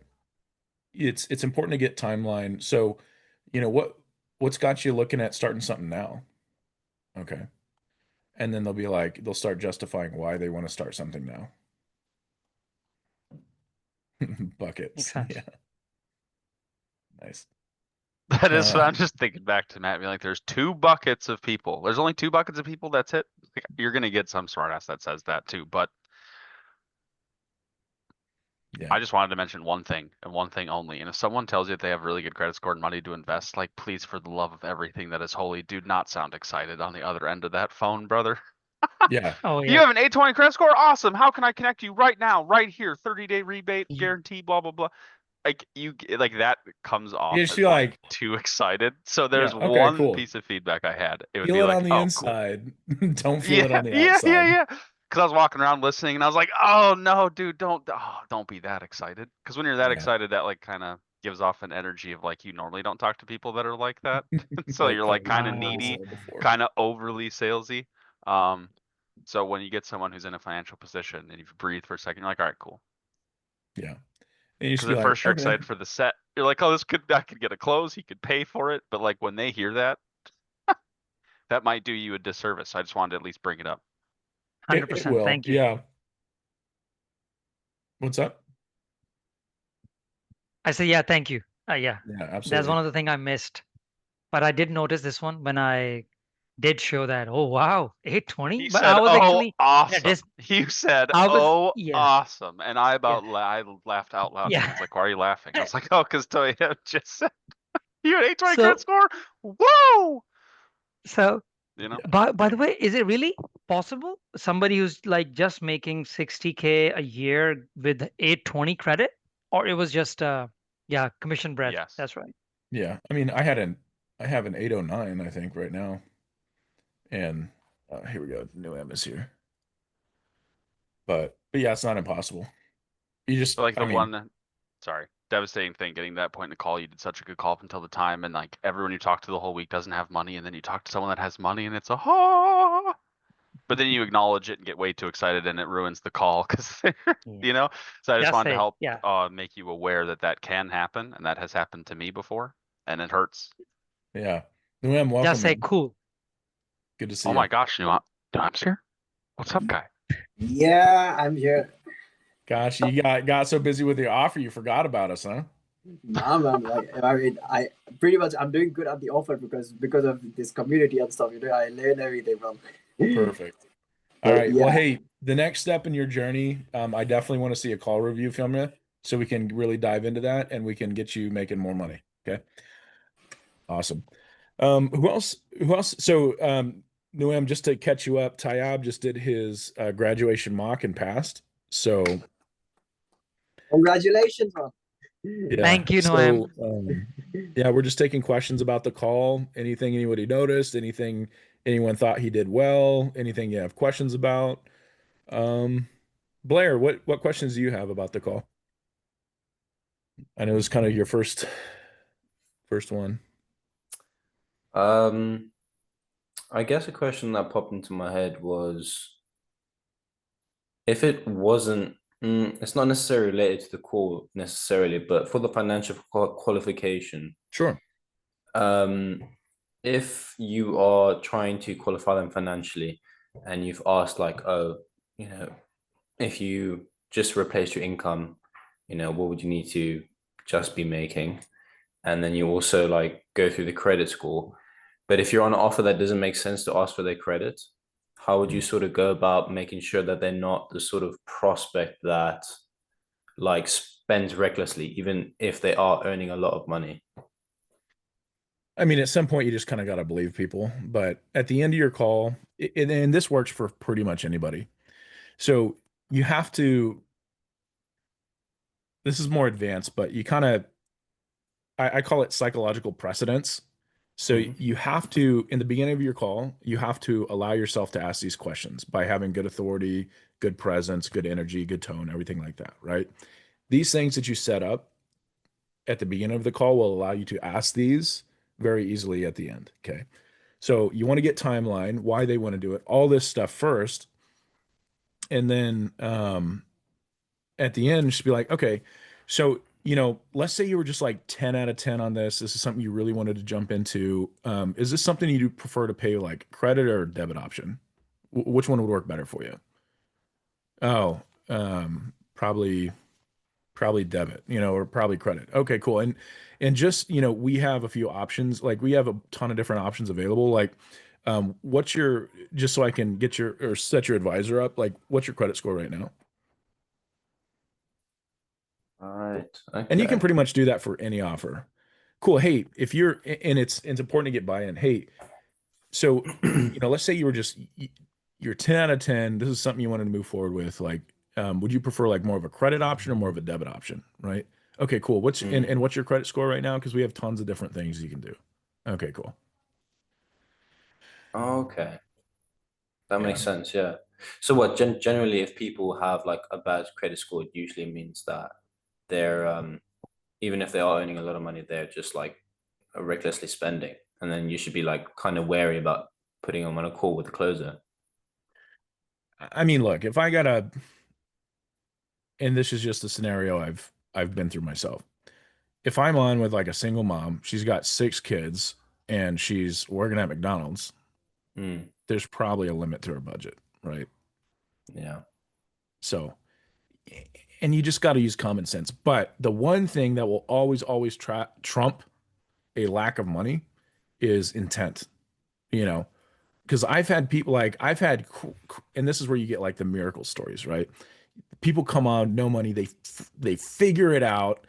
It's important to get timeline. So, what's got you looking at starting something now? Okay. And then they'll start justifying why they want to start something now. Buckets. Makes sense. Yeah. Nice. That is, No, I'm just thinking back to Matt being like, there's 2 buckets of people. There's only 2 buckets of people. That's it. Like, you're going to get some smartass that says that too. But yeah. I just wanted to mention one thing and one thing only. And if someone tells you that they have really good credit score and money to invest, like, please, for the love of everything that is holy, do not sound excited on the other end of that phone, brother. Yeah. Oh You yeah. have an 820 credit score? Awesome. How can I connect you right now, right here? 30-day rebate You- guarantee, blah, blah, blah. Like like that comes off just as feel like like, too excited. So there's yeah, okay, one cool. piece of feedback I had. It would Feel be it like, on the oh, cool. inside. Don't feel it Yeah, on the yeah, outside. yeah. Because I was walking around listening, and I was like, "Oh no, dude, don't be that excited." Because when you're that Yeah. excited, that like kind of gives off an energy of like you normally don't talk to people that are like that. So Like you're like kind of Cody needy, said before. kind of overly salesy. So when you get someone who's in a financial position and you breathe for a second, you're like, "All right, cool." Yeah. And you just Because be at like, first you're okay. excited for the set. You're like, "Oh, I could get a close. He could pay for it." But like when they hear that, that might do you a disservice. I just wanted to at least bring it up. It 100%. will. Thank you. Yeah. What's up? I say yeah, thank you. Yeah. Yeah, That's absolutely. one of the things I missed. But I did notice this one when I did show that. Oh wow, 820. He But said, I was "Oh, actually awesome." this You said, I was "Oh, yeah, awesome," and I yeah, I laughed out loud. yeah. Someone's like, "Why are you laughing?" I was like, "Oh, because Toya just said you had 820 So credit score. Whoa!" so You know, Yeah. by the way, is it really possible? Somebody who's like just making 60K a year with 820 credit, or it was just yeah, commission bread. yes. That's right. Yeah. I mean, I have an 809, I think, right now. And here we go. New M is here. But yeah, it's not impossible. You just, But like I the mean, one, sorry, devastating thing getting to that point in the call. You did such a good call up until the time, and like everyone you talk to the whole week doesn't have money, and then you talk to someone that has money, and it's a ha. But then you acknowledge it and get way too excited, and it ruins the call because Yeah. you know. So I just Just wanted to say help yeah. make you aware that that can happen, and that has happened to me before, and it hurts. yeah. New M, welcome, Just say man. cool. Good to see Oh you. my gosh, Nuam's here. What's up, guy? Yeah, I'm here. Gosh, you got so busy with your offer, you forgot about us, huh? Nah, man. Like, I mean, I pretty much I'm doing good at the offer because of this community and stuff. I learn everything from. Perfect. All But right. Well, yeah, hey, the next step in your journey, I definitely want to see a call review from you so we can really dive into that and we can get you making more money. Okay. Awesome. Who else? So, Noam, just to catch you up, Tayab just did his graduation mock and passed. So, congratulations, man. yeah. Thank you, So, Noam. yeah, we're just taking questions about the call. Anything anybody noticed? Anything anyone thought he did well? Anything you have questions about? Blair, what questions do you have about the call? I know it was kind of your first one. I guess a question that popped into my head was if it wasn't, it's not necessarily related to the call necessarily, but for the financial qualification, Sure. if you are trying to qualify them financially and you've asked like, oh, if you just replace your income, what would you need to just be making? And then you also like go through the credit score. But if you're on an offer that doesn't make sense to ask for their credit, how would you sort of go about making sure that they're not the sort of prospect that like spends recklessly, even if they are earning a lot of money? I mean, at some point you just kind of got to believe people, but at the end of your call, and this works for pretty much anybody. So you have to, this is more advanced, but you kind of, I call it psychological precedence. So you have to, in the beginning of your call, you have to allow yourself to ask these questions by having good authority, good presence, good energy, good tone, everything like that, right? These things that you set up at the beginning of the call will allow you to ask these very easily at the end. Okay. So you want to get timeline, why they want to do it, all this stuff first. And then at the end, just be like, okay, so let's say you were just like 10 out of 10 on this. This is something you really wanted to jump into. Is this something you prefer to pay like credit or debit option? Which one would work better for you? Oh, probably debit, or probably credit. Okay, cool. And just, we have a few options. Like we have a ton of different options available. Like, what's your, just so I can get your, or set your advisor up, like what's your credit score right now? All right. And you can Okay. pretty much do that for any offer. Cool. Hey, if you're, and it's important to get buy-in. Hey, so, let's say you were just, you're 10 out of 10. This is something you wanted to move forward with. Like, would you prefer like more of a credit option or more of a debit option? Right. Okay, cool. And what's your credit score right now? Because we have tons of different things you can do. Okay, cool. Okay. That Yeah. makes sense. Yeah. So what generally, if people have like a bad credit score, it usually means that they're even if they are earning a lot of money, they're just like recklessly spending, and then you should be like kind of wary about putting them on a call with the closer. I mean, look, if I got and this is just a scenario I've been through myself. If I'm on with like a single mom, she's got 6 kids and she's working at McDonald's, there's probably a limit to her budget, right? Yeah. So, and you just got to use common sense. But the one thing that will always trump a lack of money is intent, because I've had people like, and this is where you get like the miracle stories, right? People come on, no money, they figure it out.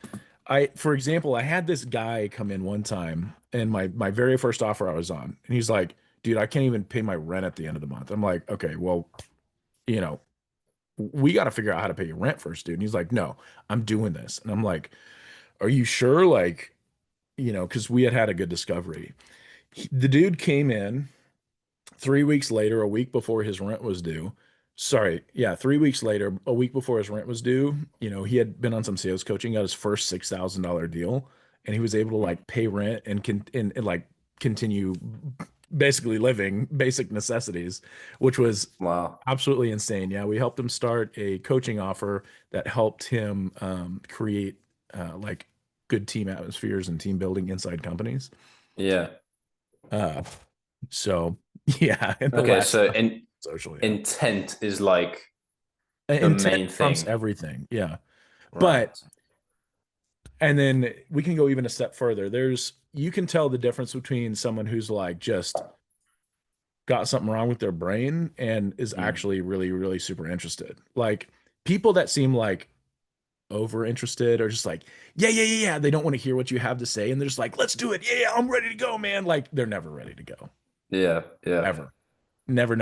For example, I had this guy come in one time, and my very first offer I was on, and he's like, "Dude, I can't even pay my rent at the end of the month." I'm like, "Okay, well, you know, we got to figure out how to pay your rent first, dude." And he's like, "No, I'm doing this," and I'm like, "Are you sure?" Like, because we had a good discovery. The dude came in 3 weeks later, a week before his rent was due. Sorry, yeah, 3 weeks later, a week before his rent was due, he had been on some sales coaching, got his first $6,000 deal, and he was able to like pay rent and like continue basically living basic necessities, which was Wow. absolutely insane. Yeah, we helped him start a coaching offer that helped him create like good team atmospheres and team building inside companies. Yeah. So yeah, and the Okay. last So social, yeah. intent is like the Intent main trumps thing. everything. Yeah. Right. But and then we can go even a step further. You can tell the difference between someone who's like just got something wrong with their brain and is actually really, really super interested. Like people that seem like over interested or just like, yeah. They don't want to hear what you have to say. And they're just like, let's do it. Yeah, I'm ready to go, man. Like they're never ready to go. Yeah. Yeah. Ever. Never.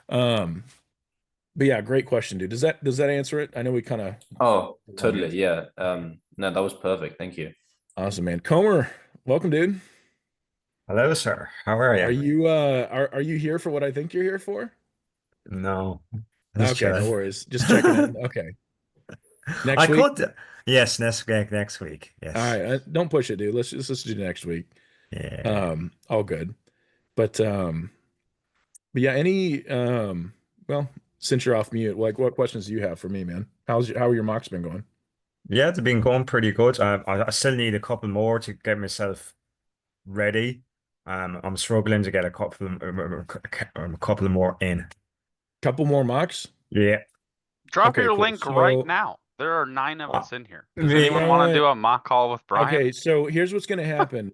But yeah, great question, dude. Does that answer it? I know we kind of. Oh, totally. Yeah. No, that was perfect. Thank you. Awesome, man. Comer, welcome, dude. Hello, sir. How are Are you? you are you here for what I think you're here for? No, just Okay, no chilling. worries. Just checking in. Okay. Next I week? could, yes, next week. All Yes. right. Don't push it, dude. Let's do next week. Yeah. All good. But yeah, well, since you're off mute, like what questions do you have for me, man? How are your mocks been going? Yeah, it's been going pretty good. I still need a couple more to get myself ready. I'm struggling to get a couple more in. Couple more mocks? Yeah. Drop Okay, your cool. link right So now. There are 9 of us in here. Does You anyone know want what? to do a mock call with Brian? Okay, so here's what's gonna happen.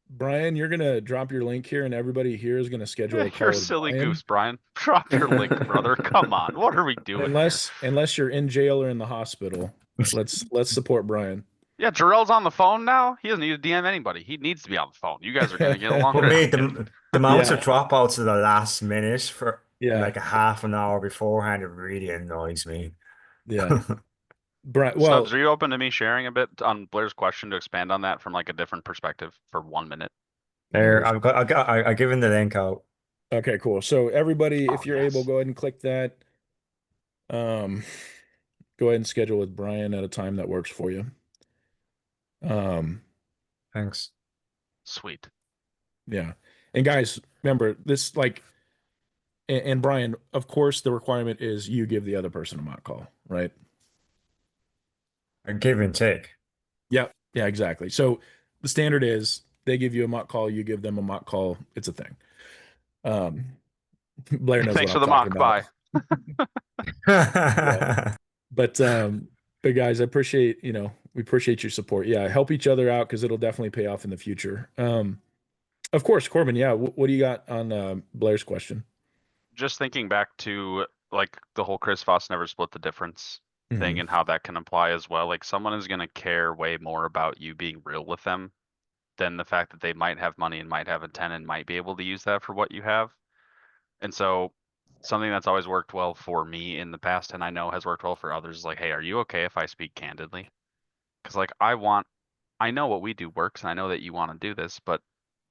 Brian, you're gonna drop your link here, and everybody here is gonna schedule a call You're a with silly Brian. goose, Brian. Drop your link, brother. Come on. What are we doing here? Unless you're in jail or in the hospital, let's support Brian. Yeah, Jarrell's on the phone now. He doesn't need to DM anybody. He needs to be on the phone. You guys are gonna get along But great. me, the amounts of Yeah. dropouts at the last minute for Yeah. like a half an hour beforehand, it really annoys me. Yeah. Brian, Stubbs, well, are you open to me sharing a bit on Blair's question to expand on that from like a different perspective for 1 minute? There, I given the link out. okay, cool. So everybody, if Oh, you're able, yes. go ahead and click that. Go ahead and schedule with Brian at a time that works for you. Thanks. Sweet. Yeah. And guys, remember this, like, and Brian, of course, the requirement is you give the other person a mock call, right? A give and take. Yeah. Yeah, exactly. So the standard is they give you a mock call, you give them a mock call. It's a thing. Blair knows what Thanks for I'm the talking mock. about. Bye. But guys, I appreciate, we appreciate your support. Yeah, help each other out because it'll definitely pay off in the future. Of course, Corbin, yeah, what do you got on Blair's question? Just thinking back to like the whole Chris Voss never split the difference thing Mhm. and how that can apply as well. Like someone is gonna care way more about you being real with them than the fact that they might have money and might have a tenant and might be able to use that for what you have. And so something that's always worked well for me in the past and I know has worked well for others is like, hey, are you okay if I speak candidly? Because like I know what we do works and I know that you want to do this, but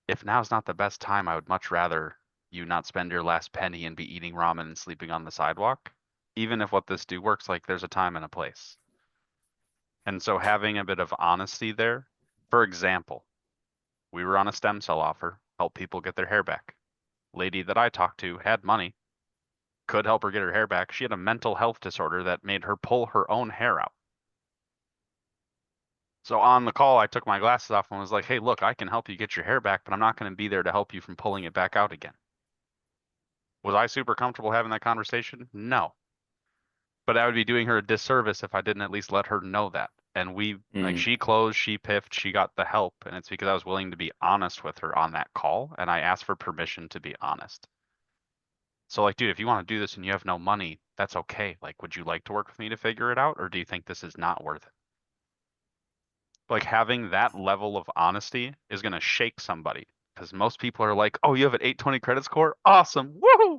if now's not the best time, I would much rather you not spend your last penny and be eating ramen and sleeping on the sidewalk. Even if what this do works, like there's a time and a place. And so having a bit of honesty there, for example, we were on a stem cell offer, help people get their hair back. Lady that I talked to had money, could help her get her hair back. She had a mental health disorder that made her pull her own hair out. So on the call, I took my glasses off and was like, hey, look, I can help you get your hair back, but I'm not going to be there to help you from pulling it back out again. Was I super comfortable having that conversation? No. But I would be doing her a disservice if I didn't at least let her know that. And like she closed, she piffed, she got the help. And it's because I was willing to be honest with her on that call. And I asked for permission to be honest. So like, dude, if you want to do this and you have no money, that's okay. Like, would you like to work with me to figure it out? Or do you think this is not worth it? Like having that level of honesty is going to shake somebody because most people are like, oh, you have an 820 credit score? Awesome. Woohoo.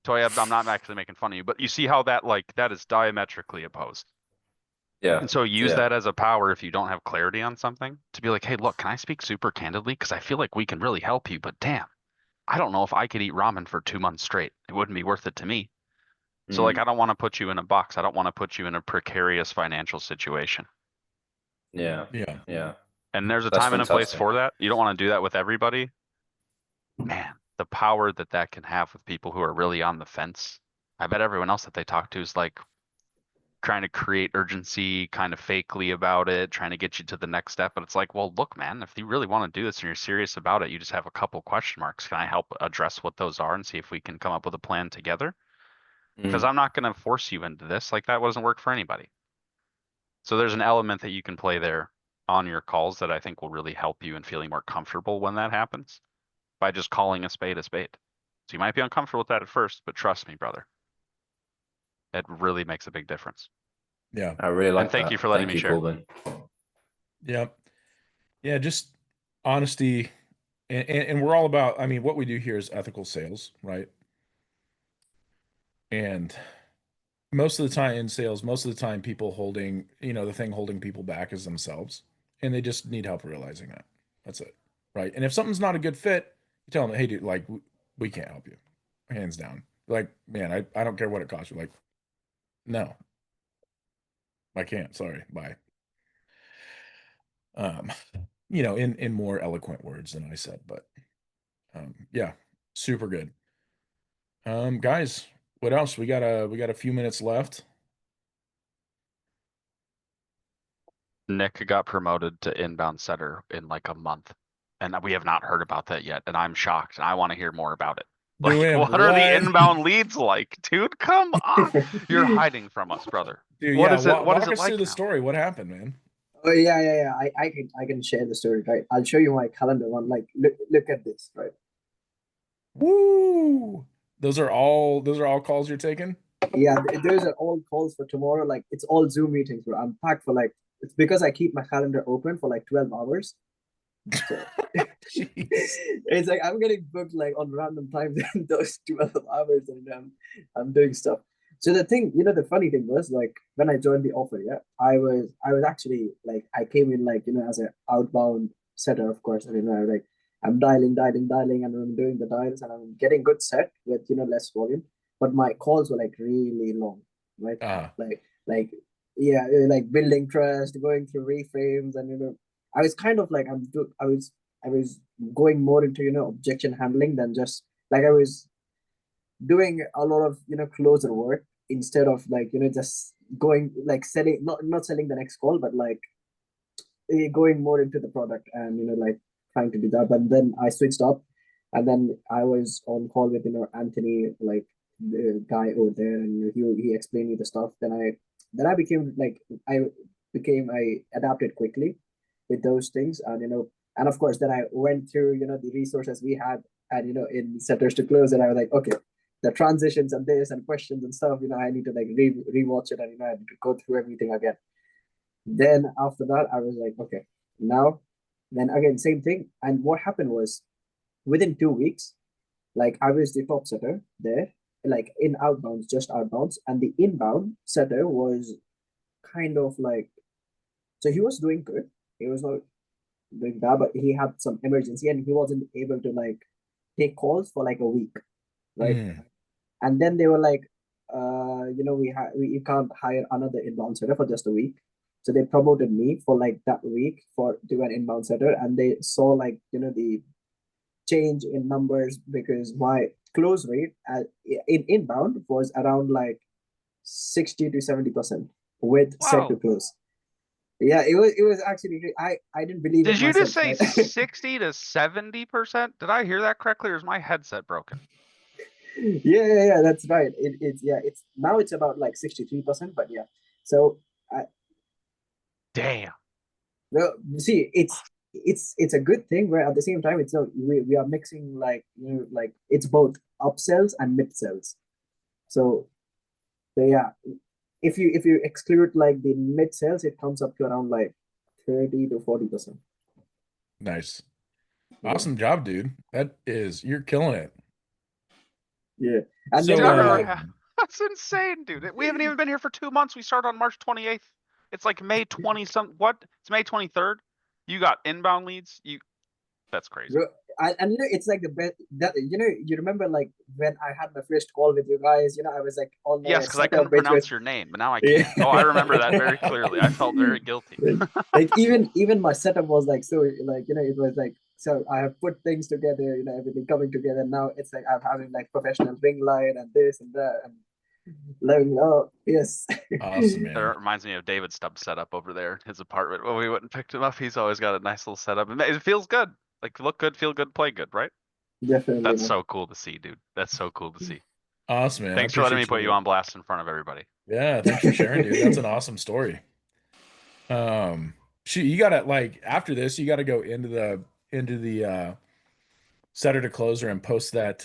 Toy, I'm not actually making fun of you, but you see how that is diametrically opposed. Yeah. And so use Yeah. that as a power if you don't have clarity on something to be like, hey, look, can I speak super candidly? Because I feel like we can really help you, but damn, I don't know if I could eat ramen for 2 months straight. It wouldn't be worth it to me. So like, I don't want to put you in a box. I don't want to put you in a precarious financial situation. Yeah. Yeah. Yeah. And there's a That's time and a place fantastic. for that. You don't want to do that with everybody. Man, the power that that can have with people who are really on the fence. I bet everyone else that they talk to is like trying to create urgency, kind of fakely about it, trying to get you to the next step. But it's like, well, look, man, if you really want to do this and you're serious about it, you just have a couple question marks. Can I help address what those are and see if we can come up with a plan together? Because I'm not going to force you into this. Like that doesn't work for anybody. So there's an element that you can play there on your calls that I think will really help you in feeling more comfortable when that happens by just calling a spade a spade. So you might be uncomfortable with that at first, but trust me, brother, it really makes a big difference. Yeah. I really like And thank that. you for letting Thank me you, share. Corbin. Yeah. Yeah, just honesty. And we're all about, I mean, what we do here is ethical sales, right? And most of the time in sales, most of the time people holding, the thing holding people back is themselves. And they just need help realizing that. That's it. Right. And if something's not a good fit, you tell them, hey, dude, like, we can't help you. Hands down. Like, man, I don't care what it costs you. Like, no, I can't. Sorry. Bye. Um, in more eloquent words than I said, but yeah, super good. Guys, what else? We got a few minutes left. Nick got promoted to inbound setter in like a month, and we have not heard about that yet. And I'm shocked, and I want to hear more about it. Like, Doing what are the what? inbound leads like, dude? Come on, you're hiding from us, brother. Dude, What yeah, is it? What is walk it us through like the now? story. What happened, man? Oh yeah. I can share the story, right? I'll show you my calendar one. Like look at this, right? Woo! Those are all calls you're taking? Yeah, those are all calls for tomorrow. Like it's all Zoom meetings, bro. I'm packed for like it's because I keep my calendar open for like 12 hours. So Jeez. it's like I'm getting booked like on random times in those 12 hours, and I'm doing stuff. So the thing, the funny thing was like when I joined the offer, yeah, I was actually like I came in like as an outbound setter, of course, and like I'm dialing, and I'm doing the dials, and I'm getting good set with less volume, but my calls were like really long, right? Like yeah, like building trust, going through reframes, and I was kind of like I was going more into objection handling than just like I was doing a lot of closer work instead of like just going like selling, not selling the next call, but like going more into the product and like trying to do that. But then I switched up, and then I was on call with Anthony, like the guy over there, and he explained me the stuff. Then I became like I adapted quickly with those things, and and of course then I went through the resources we had, and in setters to close, and I was like, okay, the transitions and this and questions and stuff, I need to like rewatch it, and I need to go through everything again. Then after that, I was like, okay, now, then again, same thing. And what happened was within 2 weeks, like I was the top setter there, like in outbounds, just outbounds, and the inbound setter was kind of like, so he was doing good. He was not doing bad, but he had some emergency and he wasn't able to like take calls for like a week, right? And then they were like, we can't hire another inbound setter for just a week. So they promoted me for like that week to an inbound setter, and they saw like the change in numbers because my close rate in inbound was around like 60 to 70% with set to Wow. close. Yeah, it was actually great. I didn't believe Did it you just myself. say Right? 60 to 70%? Did I hear that correctly, or is my headset broken? Yeah, that's right. It's now it's about like 63%, but yeah. So Damn. well, you see, it's a good thing where at the same time we are mixing like like it's both upsells and mid sells. So yeah, if you exclude like the mid sells, it comes up to around like 30 to 40%. Nice. Yeah. Awesome job, dude. You're killing it. Yeah. And So, then That's insane, dude. We haven't even been here for 2 months. We started on March 28th. It's like May 20 some what? It's May 23rd. You got inbound leads. That's crazy. and it's like the best that you remember like when I had my first call with you guys, I was like on my Yes, because I setup couldn't which pronounce was your name, but now I yeah. can. Oh, I remember that very clearly. I felt very guilty. like even my setup was like so like it was like so I have put things together, everything coming together. Now it's like I'm having like professional ring light and this and that and leveling up. Yes. awesome, man. That reminds me of David Stubbs' setup over there, his apartment. When we went and picked him up, he's always got a nice little setup. It feels good. Like look good, feel good, play good, right? Definitely. That's man. so cool to see, dude. That's so cool to see. Awesome, man. Thanks I for letting me appreciate put you on blast in front of everybody. Yeah, thanks for sharing, dude. That's an awesome story. You gotta like after this, you gotta go into the setter to closer and post that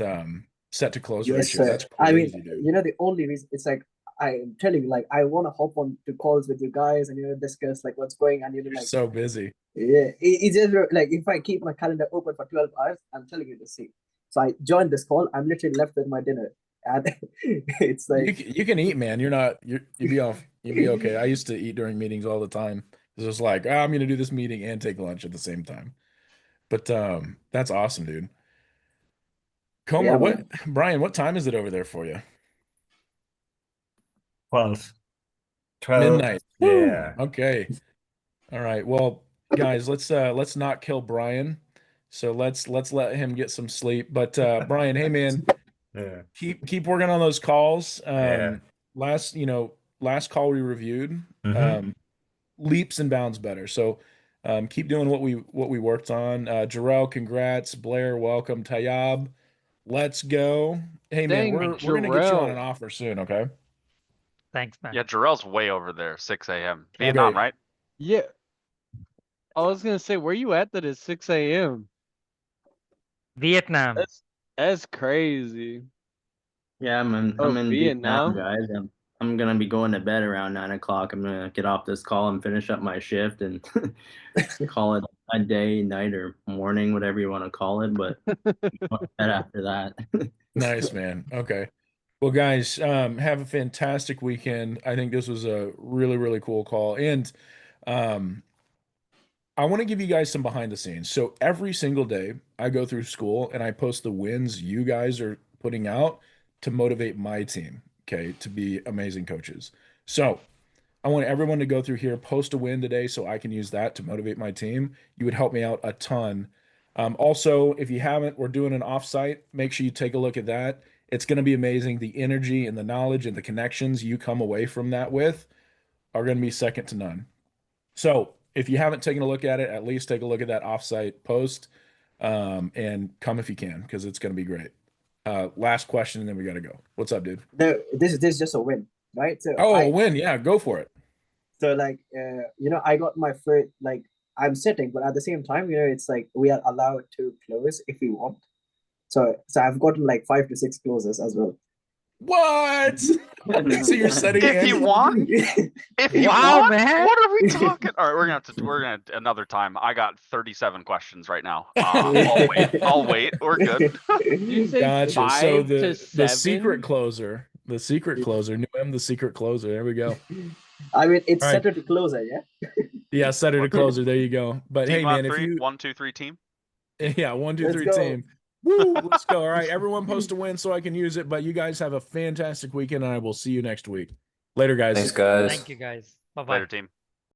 set to close Yes, ratio. sir. That's I mean, crazy, dude. the only reason it's like I'm telling you, like I want to hop on to calls with you guys and discuss like what's going on. You're Like so busy. yeah, it's just like if I keep my calendar open for 12 hours, I'm telling you to see. So I joined this call. I'm literally left with my dinner, and it's like You can eat, man. You'd be okay. I used to eat during meetings all the time. It's just like, I'm gonna do this meeting and take lunch at the same time. But that's awesome, dude. Comer, yeah, man. Brian, what time is it over there for you? 12. 12. Midnight. Yeah. Okay. All right. Well, guys, let's not kill Brian. So let's let him get some sleep. But Brian, hey man, Yeah. keep working on those calls. Yeah. Last call we reviewed, Mhm. leaps and bounds better. So keep doing what we worked on. Jarrell, congrats. Blair, welcome. Tayab, let's go. Hey man, Dang, we're gonna get you on an Jarrell. offer soon, okay? Thanks, man. Yeah, Jarrell's way over there, 6 a.m. Vietnam, Okay. right? Yeah. I was gonna say, where you at that it's 6 a.m.? Vietnam. That's crazy. Yeah, I'm Oh, in Vietnam, Vietnam? guys. I'm gonna be going to bed around 9 o'clock. I'm gonna get off this call and finish up my shift and call it a day, night, or morning, whatever you want to call it. But going to bed after that. Nice, man. Okay. Well, guys, have a fantastic weekend. I think this was a really, really cool call. And I want to give you guys some behind the scenes. So every single day I go through school and I post the wins you guys are putting out to motivate my team, okay, to be amazing coaches. So I want everyone to go through here, post a win today so I can use that to motivate my team. You would help me out a ton. Also, if you haven't, we're doing an offsite. Make sure you take a look at that. It's going to be amazing. The energy and the knowledge and the connections you come away from that with are going to be second to none. So if you haven't taken a look at it, at least take a look at that offsite post and come if you can, because it's going to be great. Last question, and then we got to go. What's up, dude? This is just a win, right? So a win. Yeah, go for it. So like, I got my first, like, I'm sitting, but at the same time, it's like we are allowed to close if we want. So I've gotten like 5 to 6 closes as well. What? So you're setting If you want, if you Wow, want, man. what are we talking? All right, we're gonna another time. I got 37 questions right now. I'll wait. We're good. You say Gotcha. 5 So to the 7? secret closer, new M, the secret closer. There we go. I mean, it's All right. Saturday closer, yeah. Yeah, Saturday closer. There you go. But Team hey, on man, if 3, you 1, 2, 3 team. yeah, 1, 2, Let's 3 go. team. Woo, let's go. All right, everyone post a win so I can use it. But you guys have a fantastic weekend, and I will see you next week. Later, guys. Thanks, guys. Thank you, guys. Bye bye. Later, team.